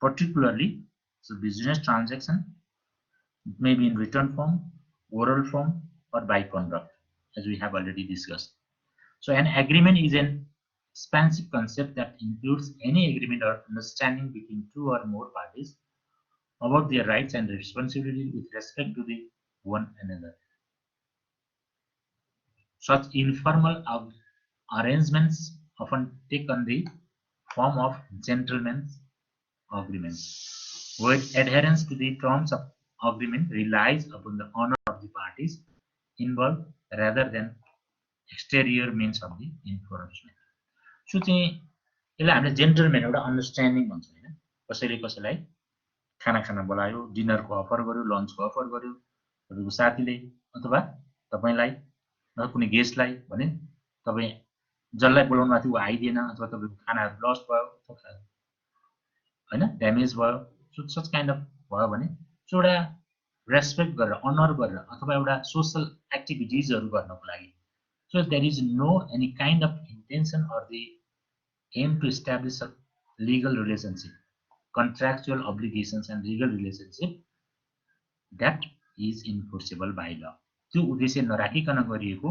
particularly, so business transaction may be in written form, oral form, or by conduct, as we have already discussed. So an agreement is an expansive concept that includes any agreement or understanding between two or more parties about their rights and responsibilities with respect to the one another. Such informal arrangements often take on the form of gentlemen's agreements, where adherence to the terms of agreement relies upon the honor of the parties involved rather than exterior means of the enforcement. सो चाहिँ यसलाई हामीले gentleman एउटा understanding भन्छ हैन कसैले कसैलाई खाना Khan बोलायो डिनरको offer गर्यो लन्चको अफर गर्यो तपाईको साथीले अथवा तपाईलाई अथवा कुनै गेस्टलाई भने तपाई जसलाई बोलाउनु भएको थियो उ आइदिएन अथवा तपाईको खानाहरु लस्ट भयो हैन ड्यामेज भयो सो सच काइन्ड अफ भयो भने सो एउटा रेस्पेक्ट गरेर अनर गरेर अथवा एउटा सोशल एक्टिभिटिजहरु गर्नको लागि so there is no any kind of intention or the aim to establish a legal relationship contractual obligations and legal relationship that is enforceable by law त्यो उद्देश्य नराखिकन गरिएको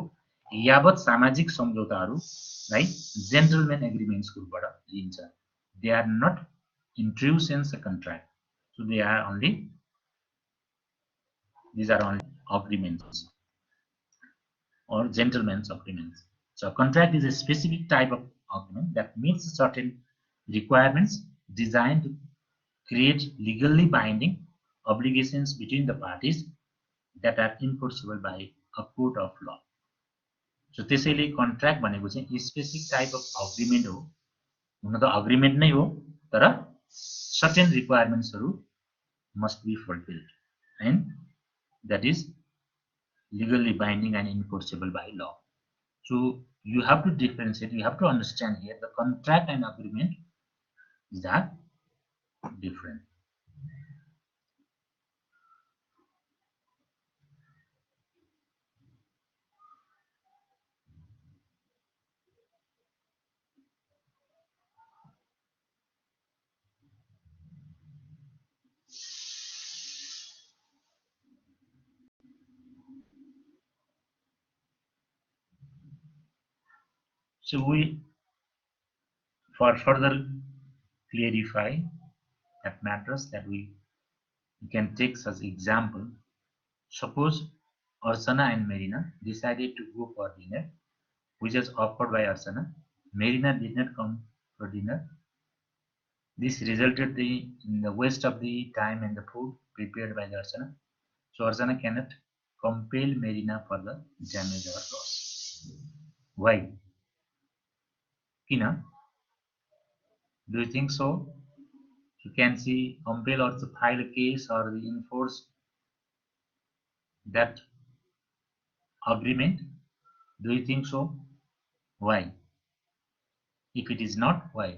यावत सामाजिक सम्झौताहरुलाई gentleman एग्रीमेन्ट्स ग्रुपबाट लिइन्छ they are not intrusions a contract so they are only these are only agreements or gentleman's agreements. So a contract is a specific type of agreement that meets certain requirements designed to create legally binding obligations between the parties that are enforceable by a court of law. So त्यसैले contract भनेको चाहिँ specific type of agreement हो हुन त agreement नै हो तर certain requirements must be fulfilled and that is legally binding and enforceable by law. So you have to differentiate, you have to understand here the contract and agreement are different. So we, for further clarify that matters that we can take such example. Suppose Archana and Marina decided to go for dinner, which is offered by Archana. Marina did not come for dinner. This resulted in the waste of the time and the food prepared by the Archana. So Archana cannot compel Marina for the damage or loss. Why? Kina? Do you think so? You can see compel or to file a case or enforce that agreement. Do you think so? Why? If it is not, why?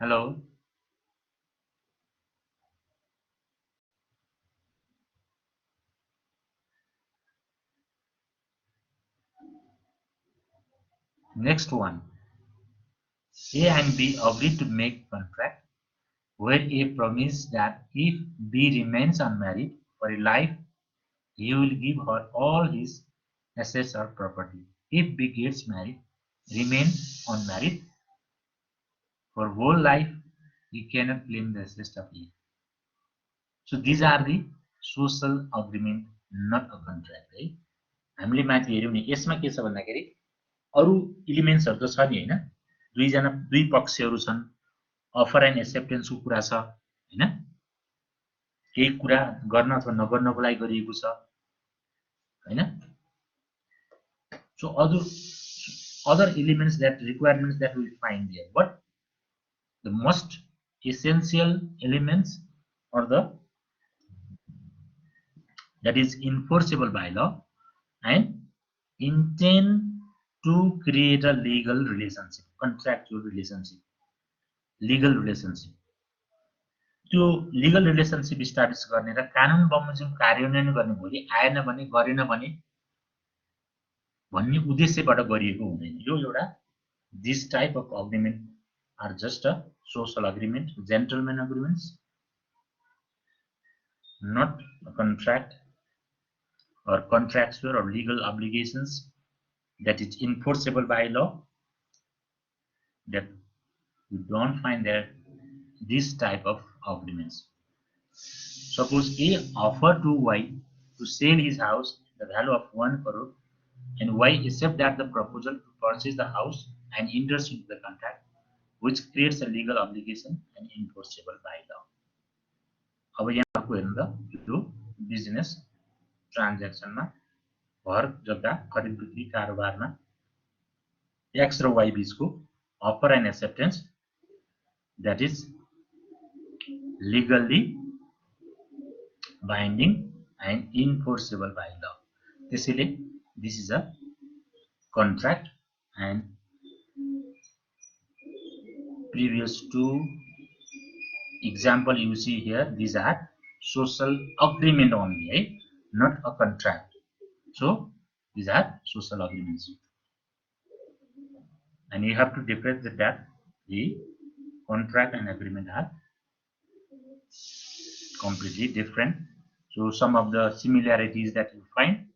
Hello? Next one. A and B agreed to make contract where A promised that if B remains unmarried for a life, he will give her all his assets or property. If B gets married, remain unmarried for whole life, he cannot claim the assets of A. So these are the social agreement, not a contract, right? हामीले माथि हेर्यौं नि यसमा के छ भन्दाखेरि अरु एलिमेन्ट्सहरु त छ नि हैन दुई पक्षहरु छन् अफर एन्ड एक्सेप्टेन्स को कुरा छ हैन केही कुरा गर्न अथवा नगर्नको लागि गरिएको छ हैन so other elements that requirements that we find there but the most essential elements are the that is enforceable by law and intend to create a legal relationship, contractual relationship, legal relationship. त्यो legal relationship establish गर्ने र कानुन बमोजिम कार्यान्वयन गर्ने भोलि आएन भने गरेन भने भन्ने उद्देश्यबाट गरिएको हुँदैन यो एउटा this type of agreement are just a social agreement, gentleman agreements, not a contract or contractual or legal obligations that is enforceable by law, that we don't find there this type of agreements. Suppose A offered to Y to sell his house the value of 1 crore and Y accept that the proposal to purchase the house and enters into the contract which creates a legal obligation and enforceable by law. अब यहाँको हेर्नु त यो business ट्रान्ज्याक्सनमा घर जग्गा खरिद बिक्री कारोबारमा X र Y बीचको offer and acceptance that is legally binding and enforceable by law. त्यसैले this is a contract, and previous two example you see here, these are social agreement only, right? Not a contract. So these are social agreements, and you have to differentiate that the contract and agreement are completely different. So some of the similarities that you find,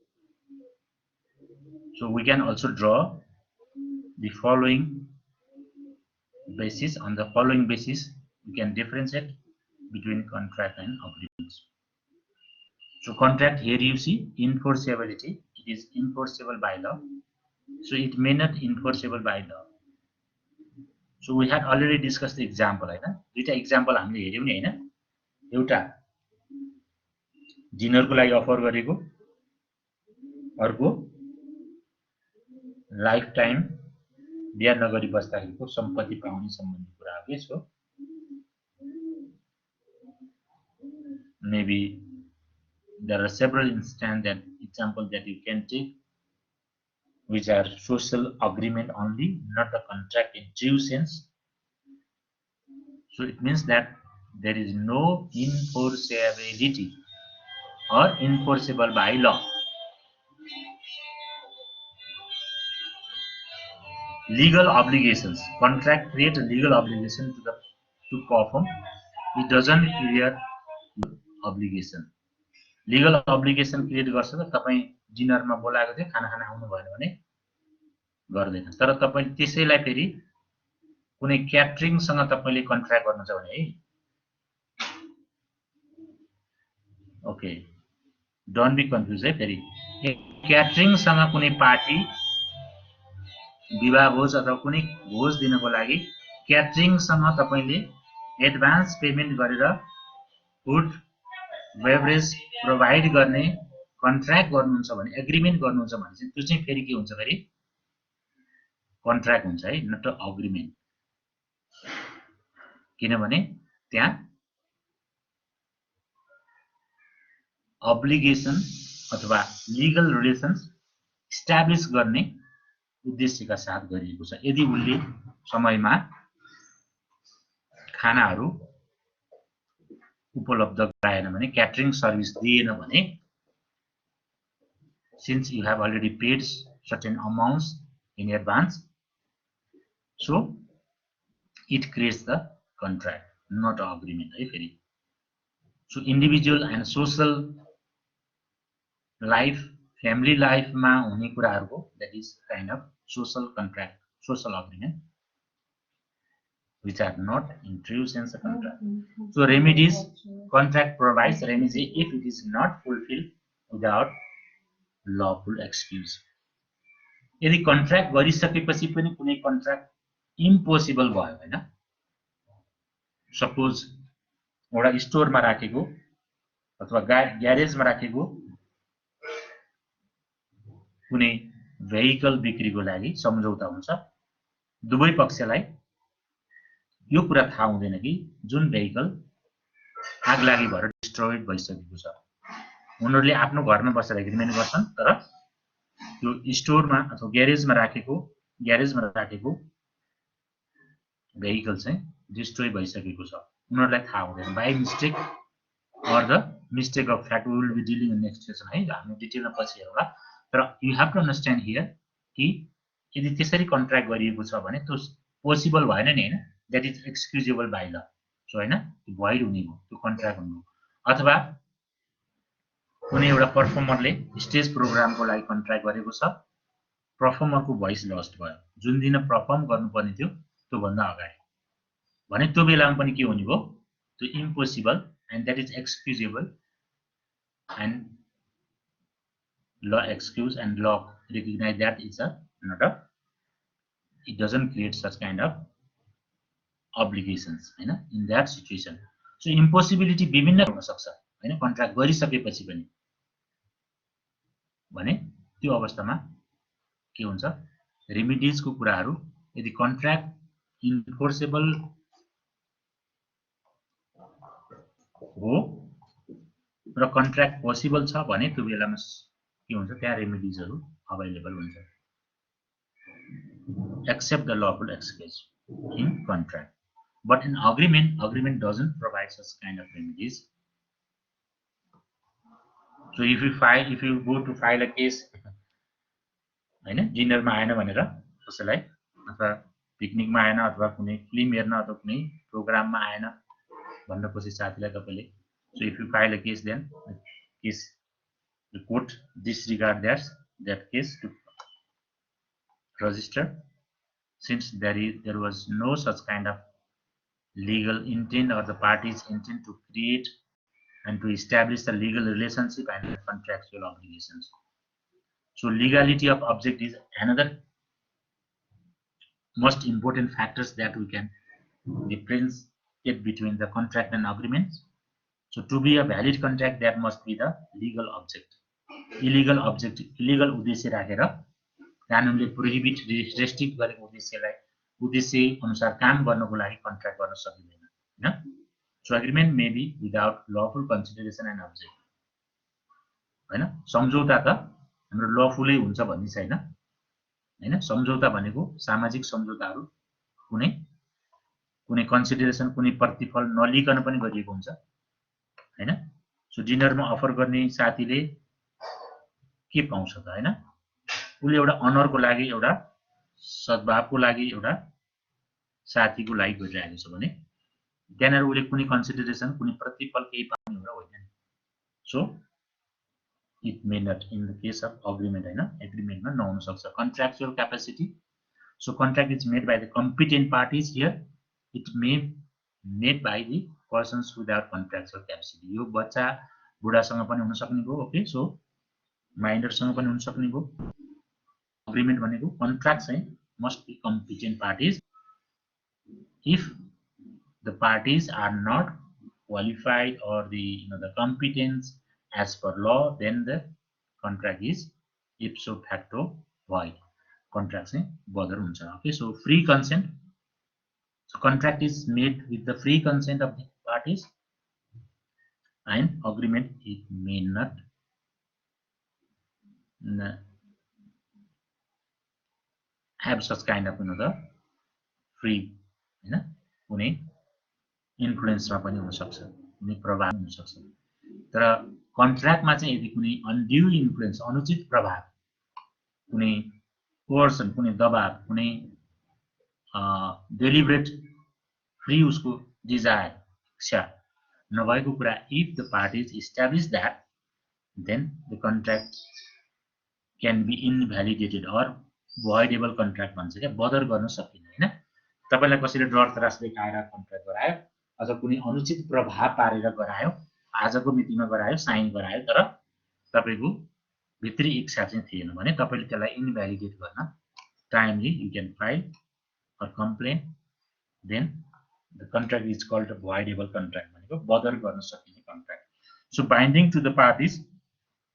so we can also draw the following basis. On the following basis we can differentiate between contract and agreements. So contract, here you see enforceability, it is enforceable by law, so it may not enforceable by law. So we had already discussed the example, हैन? दुईटा example हामीले हेर्यौं नि, हैन? एउटा डिनरको लागि offer गरेको, अर्को life time बिहा नगरी बस्दाखेरिको सम्पत्ति पाउने सम्बन्धी कुरा हो के। सो maybe there are several instances that example that you can take which are social agreement only, not a contract in true sense. So it means that there is no enforceability or enforceable by law. Legal obligations. Contract create a legal obligation to perform. It doesn't create obligation. Legal obligation create गर्छ त तपाई डिनरमा बोलाएको थियो, खाना खाना आउनु भएन भने गर्दैन। तर तपाई त्यसैलाई फेरि कुनै क्याटरिङ सँग तपाईले कन्ट्र्याक्ट गर्नु छ भने है, ओके, डोन्ट बी कन्फ्युज है। फेरि क्याटरिङ सँग कुनै पार्टी विवाह भोज अथवा कुनै भोज दिनको लागि क्याटरिङ सँग तपाईले एडभान्स पेमेन्ट गरेर फुड बेभरेज प्रोवाइड गर्ने कन्ट्र्याक्ट गर्नुहुन्छ भने, एग्रीमेन्ट गर्नुहुन्छ भने चाहिँ त्यो चाहिँ फेरि के हुन्छ, फेरि कन्ट्र्याक्ट हुन्छ है, नट अग्रीमेन्ट। किनभने त्यहाँ अब्लिगेसन अथवा लिगल रिलेसन्स इस्टाब्लिश गर्ने उद्देश्यका साथ गरिएको छ। यदि उनले समयमा खानाहरू उपलब्ध गराएन भने, क्याटरिङ सर्भिस दिएन भने, since you have already paid certain amounts in advance, so it creates the contract, not an agreement है फेरि। So individual and social life, family life मा हुने कुराहरुको, that is kind of social contract, social agreement, which are not in true sense a contract. So remedies, contract provides remedy if it is not fulfilled without lawful excuse. यदि contract गरिसकेपछि पनि कुनै contract impossible भयो हैन, suppose एउटा स्टोरमा राखेको अथवा ग्यारेजमा राखेको कुनै भेहिकल बिक्रीको लागि सम्झौता हुन्छ, दुवै पक्षलाई यो कुरा थाहा हुँदैन कि जुन भेहिकल आगलागी भएर डिस्ट्रोयड भइसकेको छ, उनीहरुले आफ्नो घरमा बसेर एग्रीमेन्ट गर्छन्, तर त्यो स्टोरमा अथवा ग्यारेजमा राखेको भेहिकल चाहिँ डिस्ट्रोय भइसकेको छ, उनीहरुलाई थाहा हुँदैन। By mistake or the mistake of fact, we will be dealing in next session है, हामी डिटेलमा पछि हेरौँला। तर you have to understand here कि यदि त्यसरी कन्ट्र्याक्ट गरिएको छ भने त्यो पोसिबल भएन नि हैन, that is excusable by law। सो हैन, त्यो void हुने हो, त्यो कन्ट्र्याक्ट हुने हो। अथवा कुनै एउटा परफर्मरले स्टेज प्रोग्रामको लागि कन्ट्र्याक्ट गरेको छ, परफर्मरको भोइस लस्ट भयो, जुन दिन परफर्म गर्नुपर्ने थियो त्यो भन्दा अगाडि भने, त्यो बेलामा पनि के हुने भयो, त्यो impossible, and that is excusable, and law excuse and law recognize that is a not a, it doesn't create such kind of obligations हैन in that situation। So impossibility विभिन्न हुन सक्छ हैन, कन्ट्र्याक्ट गरिसकेपछि पनि भने त्यो अवस्थामा के हुन्छ, रेमिडिज को कुराहरु यदि कन्ट्र्याक्ट इन्फोर्सेबल हो र कन्ट्र्याक्ट पोसिबल छ भने त्यो बेलामा के हुन्छ त्यहाँ रेमिडिजहरु अवेलेबल हुन्छ except the lawful excuse in contract but in agreement doesn't provide such kind of remedies. So if you go to file a case हैन डिनरमा आएन भनेर कसैलाई अथवा पिकनिकमा आएन अथवा कुनै फिल्म हेर्न अथवा कुनै प्रोग्राममा आएन भन्न खोजे साथीलाई तपाईले so if you file a case then case the court disregard that case to register since there was no such kind of legal intent or the parties intent to create and to establish the legal relationship and contractual obligations. So legality of object is another most important factors that we can differentiate between the contract and agreements. So to be a valid contract, there must be the legal object. Illegal object, illegal उद्देश्य राखेर कानुनले prohibit restrict गरेको उद्देश्यलाई उद्देश्य अनुसार काम गर्नको लागि contract गर्न सकिदैन हैन so agreement may be without lawful consideration and object हैन सम्झौता त हाम्रो लफुलै हुन्छ भन्ने छैन हैन सम्झौता भनेको सामाजिक सम्झौताहरु कुनै कन्सिडरेसन कुनै प्रतिफल नलिकन पनि गरिएको हुन्छ हैन सो डिनरमा अफर गर्ने साथीले के पाउँछ त हैन उले एउटा अनरको लागि एउटा सद्भावको लागि एउटा साथीको लागि गरिरहेको छ भने त्यहाँनेर उले कुनै कन्सिडरेसन कुनै प्रतिफल केही पाउने हो र होइन सो it may not in the case of agreement हैन एग्रीमेन्टमा नहुन सक्छ contractual capacity so contract is made by the competent parties here it may made by the persons without contractual capacity यो बच्चा बुढासँग पनि हुन सक्ने हो ओके सो माइनरसँग पनि हुन सक्ने हो agreement भनेको कन्ट्र्याक्ट चाहिँ must be competent parties if the parties are not qualified or the the competence as per law then the contract is ipso facto void contract चाहिँ बदर हुन्छ okay so free consent so contract is made with the free consent of the parties and agreement it may not have such kind of the free हैन कुनै इन्फ्लुएन्समा पनि हुन सक्छ कुनै प्रभाव हुन सक्छ तर कन्ट्र्याक्टमा चाहिँ यदि कुनै अनड्यू इन्फ्लुएन्स अनुचित प्रभाव कुनै कोर्सन कुनै दबाव कुनै डेलिबरेट फ्री उसको डिजायर इच्छा नभएको कुरा if the parties establish that then the contract can be invalidated or voidable contract भन्छ क्या बदर गर्न सकिन्छ हैन तपाईलाई कसैले डर त्रास देखाएर कन्ट्र्याक्ट गरायो अथवा कुनै अनुचित प्रभाव पारेर गरायो आजको मितिमा गरायो साइन गरायो तर तपाईको भित्री इच्छा चाहिँ थिएन भने तपाईले त्यसलाई इनभ्यालिडेट गर्न timely you can file or complain then the contract is called voidable contract भनेको बदर गर्न सकिने contract so binding to the parties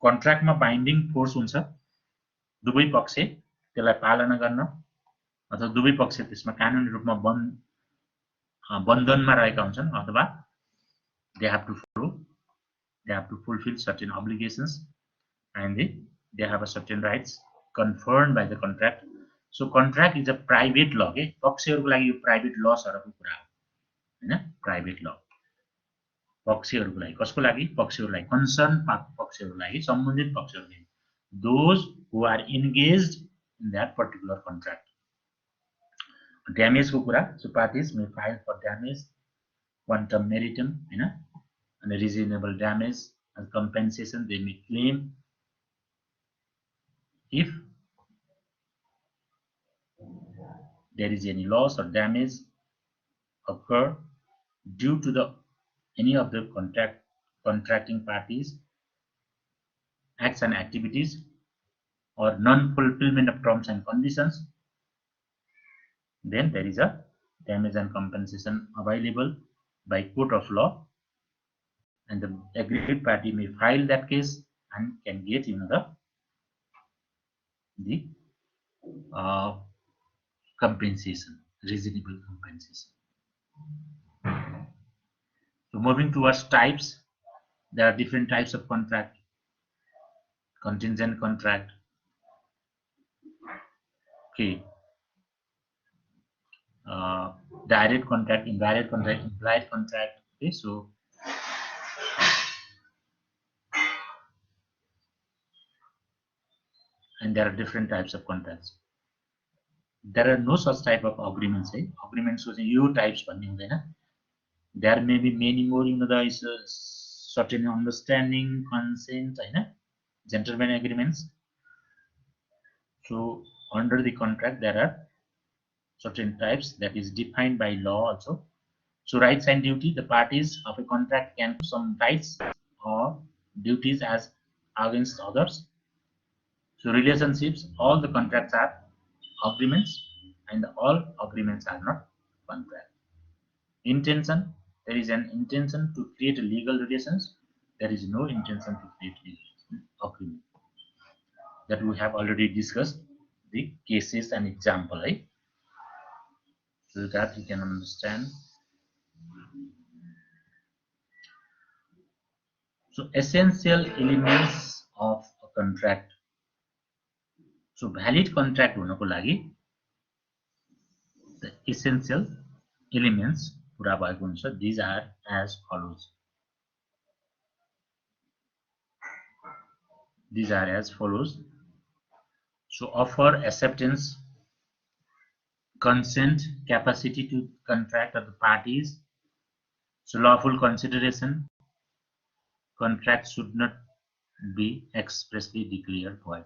कन्ट्र्याक्टमा बाइन्डिङ फोर्स हुन्छ दुवै पक्ष त्यसलाई पालना गर्न अथवा दुवै पक्ष त्यसमा कानुनी रूपमा बन्धनमा रहेका हुन्छन् अथवा they have to fulfill certain obligations and they have a certain rights confirmed by the contract so contract is a private law के पक्षहरुको लागि यो प्राइभेट ल सरको कुरा हो हैन प्राइभेट ल पक्षहरुको लागि कसको लागि पक्षहरुलाई कन्सर्न पक्षहरुको लागि सम्बन्धित पक्षहरुको लागि those who are engaged in that particular contract damage को कुरा so parties may file for damage quantum meritum Hahn and reasonable damage and compensation they may claim if there is any loss or damage occur due to the any of the contracting parties acts and activities or non-fulfillment of terms and conditions then there is a damage and compensation available by court of law and the aggrieved party may file that case and can get the compensation, reasonable compensation. So moving towards types, there are different types of contract: contingent contract, okay, uh, direct contract, indirect contract, implied contract. Okay, so and there are different types of contracts. There are no such type of agreements. Agreements was yo types भन्ने हुँदैन. There may be many more, there is a certain understanding, consent, gentleman agreements. So under the contract there are certain types that is defined by law also. So rights and duty, the parties of a contract can have some rights or duties as against others. So relationships, all the contracts are agreements and all agreements are not contract. Intention, there is an intention to create a legal relations. There is no intention to create legal agreement. That we have already discussed the cases and example, right? So that you can understand. So essential elements of a contract. So valid contract हुनको लागि the essential elements पुरा भएको हुन्छ. These are as follows. These are as follows. So offer, acceptance, consent, capacity to contract of the parties. So lawful consideration, contract should not be expressly declared void.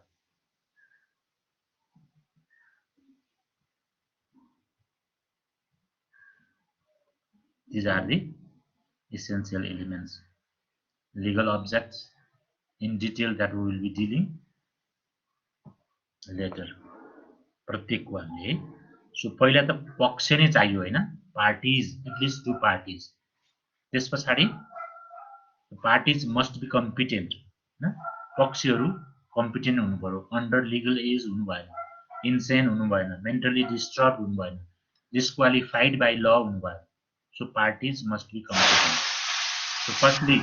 These are the essential elements. Legal objects in detail that we will be dealing later. प्रत्येक वाले. So पहिला त पक्ष नै चाहियो हैन, parties, at least two parties. त्यस पछाडी parties must be competent. पक्षहरू competent हुनु पर्यो, under legal age हुनु भएन, insane हुनु भएन, mentally disturbed हुनु भएन, disqualified by law हुनु भएन. So parties must be competent. So firstly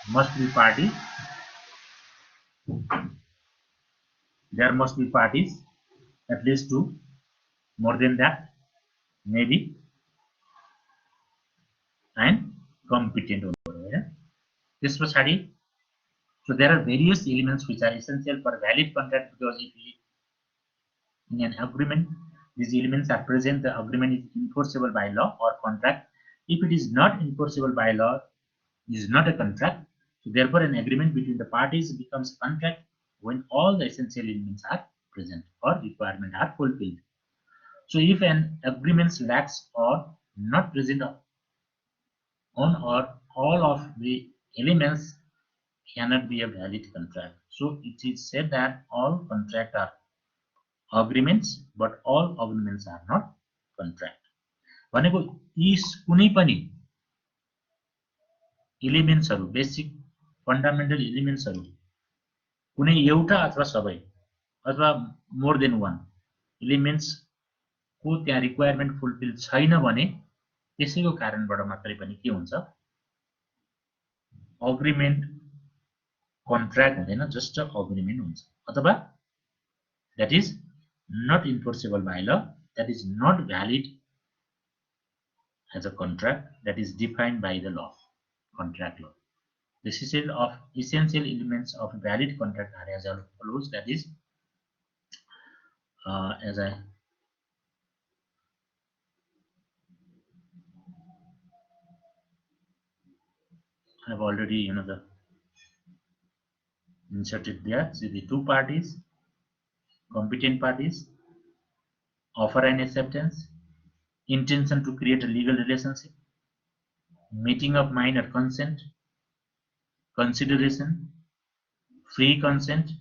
must be parties. There must be parties, at least two, more than that, maybe, and competent. This was studied. So there are various elements which are essential for valid contract, because if in an agreement these elements are present, the agreement is enforceable by law or contract. If it is not enforceable by law, it is not a contract. So therefore an agreement between the parties becomes a contract when all the essential elements are present or requirements are fulfilled. So if an agreement lacks or not present on or all of the elements, cannot be a valid contract. So it is said that all contracts are agreements, but all agreements are not contract. भनेको यी कुनै पनि एलिमेन्ट्सहरु, basic fundamental एलिमेन्ट्सहरु कुनै एउटा अथवा सबै अथवा more than वान elements को त्यहाँ रिक्वायरमेन्ट फुलफिल छैन भने त्यसैको कारणबाट मात्रै पनि के हुन्छ, अग्रीमेन्ट कन्ट्र्याक्ट हुँदैन, जस्ट अग्रीमेन्ट हुन्छ, अथवा that is not enforceable by law, that is not valid as a contract, that is defined by the law, contract law. The set of essential elements of valid contract are as follows, that is as I have already the inserted there. See the two parties, competent parties, offer and acceptance, intention to create a legal relationship, meeting of mind or consent, consideration, free consent.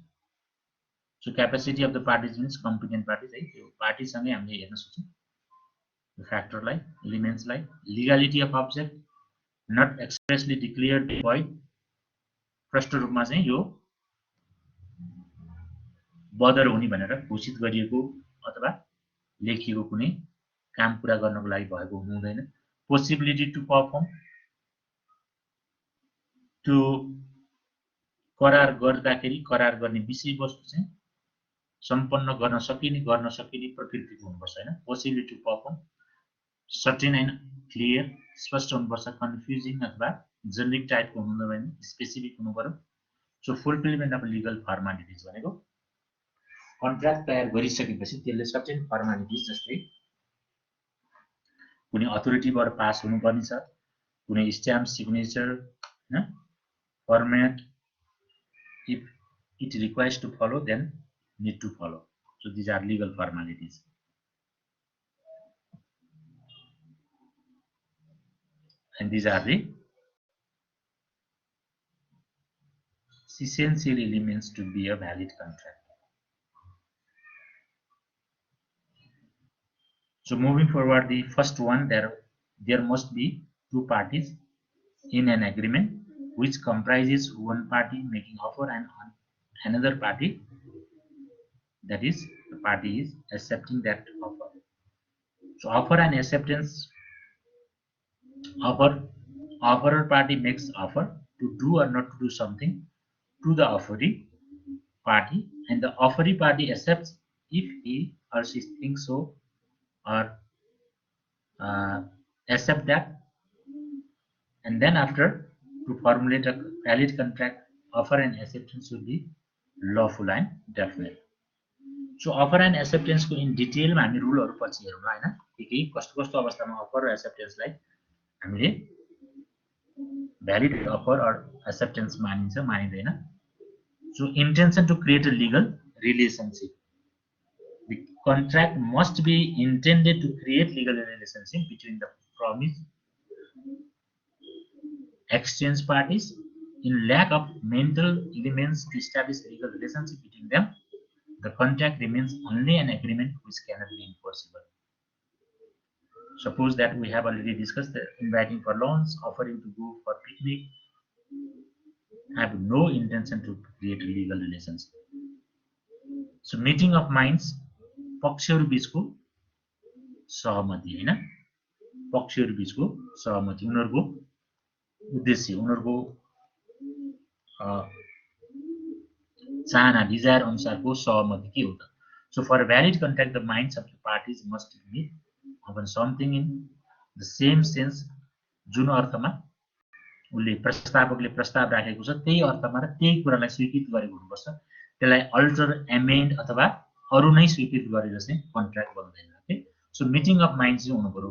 So capacity of the parties means competent parties. Party सँगै हामीले हेर्न सक्छौं. The factor like elements like legality of object, not expressly declared void. प्रष्ट रूपमा चाहिँ यो बदर हुने भनेर घोषित गरिएको अथवा लेखिएको कुनै काम पूरा गर्नको लागि भएको हुनु हुँदैन। पोसिबिलिटी टु परफर्म, त्यो करार गर्दाखेरि करार गर्ने विषयवस्तु चाहिँ सम्पन्न गर्न सकिने प्रकृतिको हुनुपर्छ हैन। Possibility to perform, certain and clear, स्पष्ट हुनुपर्छ, कन्फ्युजिङ अथवा जेनेरिक टाइपको हुनु हुँदैन, स्पेसिफिक हुनु पर्यो। सो फुलफिलमेन्ट अफ लिगल फर्मालिटिज भनेको कन्ट्र्याक्ट तयार गरिसकेपछि त्यसले सर्टेन फर्मालिटिज जस्तै कुनै अथोरिटीबाट पास हुनुपर्ने छ, कुनै स्ट्याम्प सिग्नेचर हैन, format, if it requires to follow then need to follow. So these are legal formalities. And these are the essential elements to be a valid contract. So moving forward, the first one, there must be two parties in an agreement which comprises one party making offer and another party, that is the party is accepting that offer. So offer and acceptance, offerer party makes offer to do or not to do something to the offeree party, and the offeree party accepts if he or she thinks so, or accept that, and then after to formulate a valid contract, offer and acceptance should be lawful and definite. So offer and acceptance को in detail मा हामी रुलहरु पछि हेरौँला हैन, के कस्तो अवस्थामा offer र acceptance लाई हामीले valid offer or acceptance मानिन्छ मानिदैन. So intention to create a legal relationship. The contract must be intended to create legal relationship between the promise exchange parties. In lack of mental elements to establish legal relationship between them, the contract remains only an agreement which cannot be enforceable. Suppose that we have already discussed the inviting for loans, offering to go for picnic, have no intention to create a legal relationship. So meeting of minds, पक्षहरु बीचको सहमति हैन, पक्षहरु बीचको सहमति, उनीहरुको उद्देश्य, उनीहरुको चाहना Dzire अनुसारको सहमति के हो त. So for a valid contract, the minds of the parties must meet upon something in the same sense. जुन अर्थमा उले प्रस्तावकले प्रस्ताव राखेको छ त्यही अर्थमा र त्यही कुरालाई स्वीकृत गरेको हुनुपर्छ. त्यसलाई अल्टर, एमेन्ड अथवा अरु नै स्वीकृत गरेर चाहिँ कन्ट्र्याक्ट बन्दैन. Okay, so meeting of minds चाहिँ हुनु पर्यो.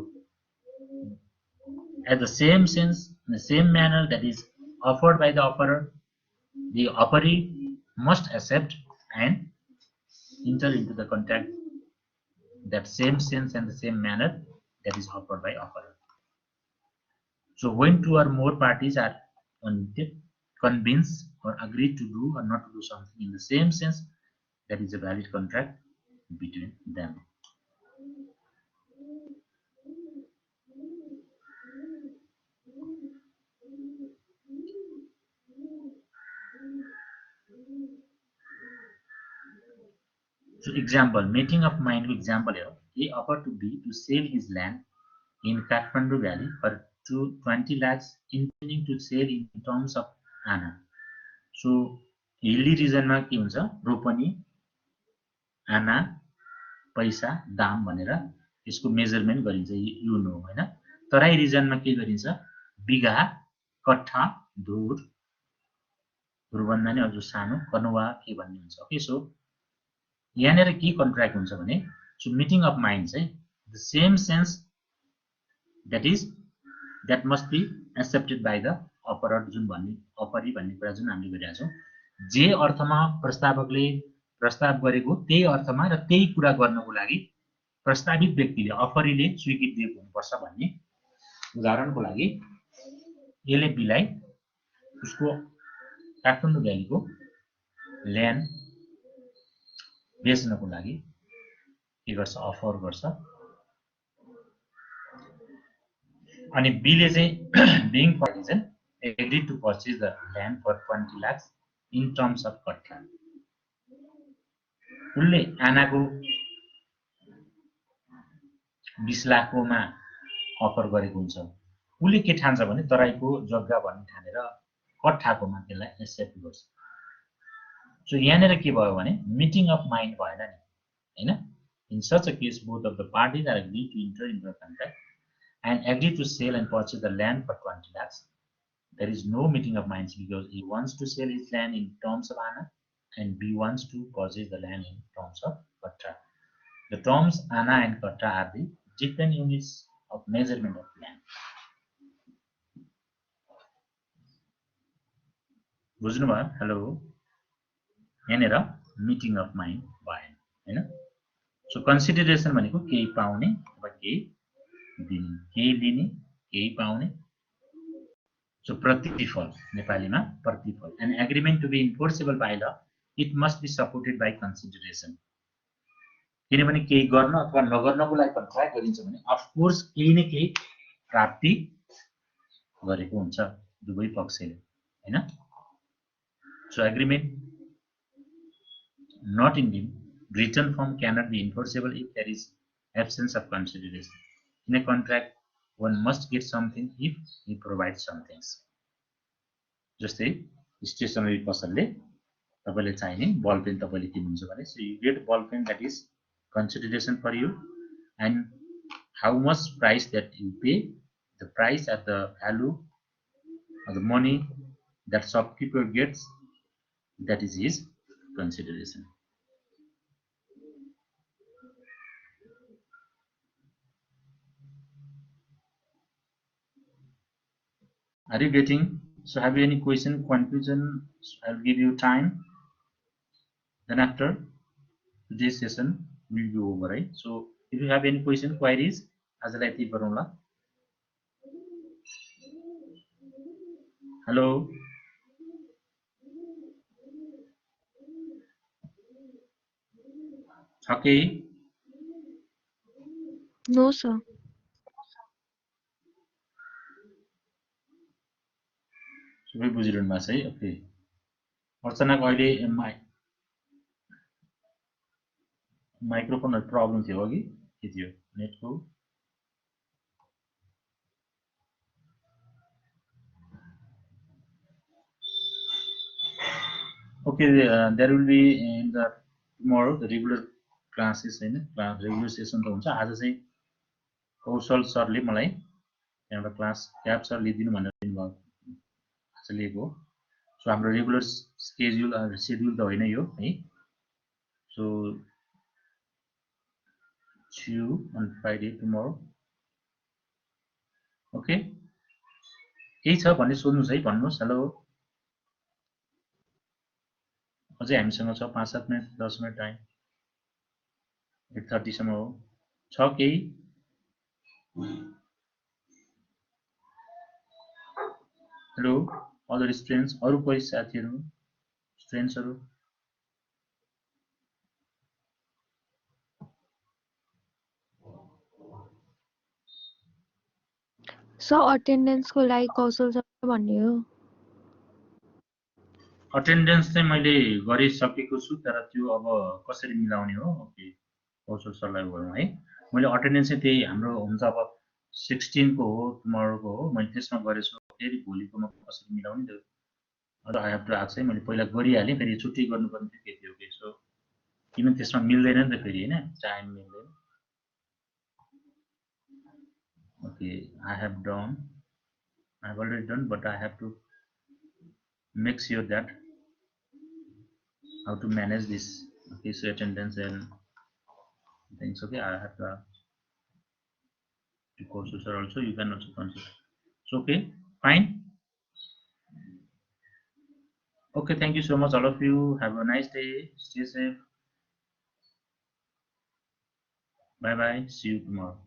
At the same sense, in the same manner that is offered by the offerer, the offeree must accept and enter into the contract that same sense and the same manner that is offered by offerer. So when two or more parties are convinced or agreed to do or not to do something in the same sense, that is a valid contract between them. So example, meeting of mind example here. A offered to B to sell his land in Kathmandu Valley for 20 lakhs, intending to sell in terms of Anna. So hilly region मा के हुन्छ, रोपनी, आना, पैसा, दाम भनेर यसको measurement गरिन्छ, you know Hahn. Terai region मा के गरिन्छ, बिघा, कट्ठा, धुर, धुरभन्दा नि अझ सानो कनुवा के भन्ने हुन्छ. ओके, सो यहाँनेर के कन्ट्र्याक्ट हुन्छ भने, सो मिटिङ अफ माइन्ड चाहिँ the same sense that must be accepted by the offerer, जुन भन्ने अफरी भन्ने कुरा जुन हामीले गरिरहेका छौं, जे अर्थमा प्रस्तावकले प्रस्ताव गरेको त्यही अर्थमा र त्यही कुरा गर्नको लागि प्रस्तावित व्यक्तिले अफरीले स्वीकृति दिएको हुनुपर्छ भन्ने. उदाहरणको लागि यसले बिलाई उसको काठमाडौँ भ्यालीको ल्यान्ड बेच्नको लागि के गर्छ, अफर गर्छ. अनि बीले चाहिँ being partisan agreed to purchase the land for 20 lakhs in terms of कट्ठा. उसले आनाको 20 लाखमा अफर गरेको हुन्छ, उसले के ठान्छ भने तराईको जग्गा भन्ने ठानेर कट्ठाकोमा त्यसलाई एक्सेप्ट गर्छ। सो यहाँनिर के भयो भने मिटिङ अफ माइन्ड भएन नि, हैन? In such a case, both of the parties are agreed to enter into a contract and agree to sell and purchase the land for 20 lakhs. There is no meeting of minds because he wants to sell his land in terms of ANA and B wants to purchase the land in terms of Katra. The terms ANA and Katra are the different units of measurement of land. बुझ्नुभयो? Hello, यहाँनिर meeting of mind भएन, हैन? सो consideration भनेको केही पाउने अथवा केही दिने, केही लिने केही पाउने। सो प्रतिफल नेपालीमा प्रतिफल। An agreement to be enforceable by law it must be supported by consideration. किनभने केही गर्न अथवा नगर्नको लागि कन्ट्र्याक्ट गरिन्छ भने अफकोर्स केही न केही प्राप्ति गरेको हुन्छ दुवै पक्षले, हैन? सो agreement not in the written form cannot be enforceable if there is absence of consideration. In a contract, one must get something if he provides some things. जस्तै स्टेशनरी पसलले तपाईले चाहिने बल पेन तपाईले किन्नुहुन्छ भने so you get ball pen that is consideration for you and how much price that you pay, the price at the value of the money that shopkeeper gets, that is his consideration. Are you getting? So have you any question, confusion? I'll give you time. Then after this session will be over, right? So if you have any question, queries, आजलाई यति गरौँला। Hello. Okay. No, sir. सबै बुझिरहनु भएको छ है? Okay. अर्चनाको अहिले microphone problem थियो अघि के थियो नेटको? Okay, there will be in the tomorrow the regular classes, हैन? रेगुलर सेसन त हुन्छ। आज चाहिँ कौशल सरले मलाई एउटा क्लास क्याप सर लिदिनु भनेर दिनुभयो, आज लिएको। सो हाम्रो रेगुलर शेड्युल त होइन यो है। सो see you on Friday tomorrow. Okay, केही छ भन्ने सोध्नुस् है, भन्नुस्। हेलो, अझै हामीसँग छ 5-7 मिनट 10 मिनट टाइम, 8:30 सम्म हो। छ केही? हेलो अदर स्टुडेन्ट्स, अरु कोही साथीहरु स्टुडेन्ट्सहरु? सो अटेन्डेन्स को लागि कौशल सर भन्ने हो। अटेन्डेन्स चाहिँ मैले गरिसकेको छु, तर त्यो अब कसरी मिलाउने हो? ओके, कौशल सरलाई गरौँ है। मैले अटेन्डेन्स चाहिँ त्यही हाम्रो हुन्छ अब 16 को हो, टुमरोको हो, मैले त्यसमा गरेछु। फेरि भोलिकोमा कसरी मिलाउने त्यो आई हेभ टु आस्क है। मैले पहिला गरिहालेँ, फेरि छुट्टी गर्नुपर्ने थियो के थियो के। सो किन त्यसमा मिल्दैन नि त फेरि, हैन? टाइम मिल्दैन। Okay, I have already done, but I have to make sure that how to manage this. Okay, so attendance and things. Okay, I have to courses are also, you can also consider. So okay, fine. Okay, thank you so much all of you. Have a nice day. Stay safe. Bye bye. See you tomorrow.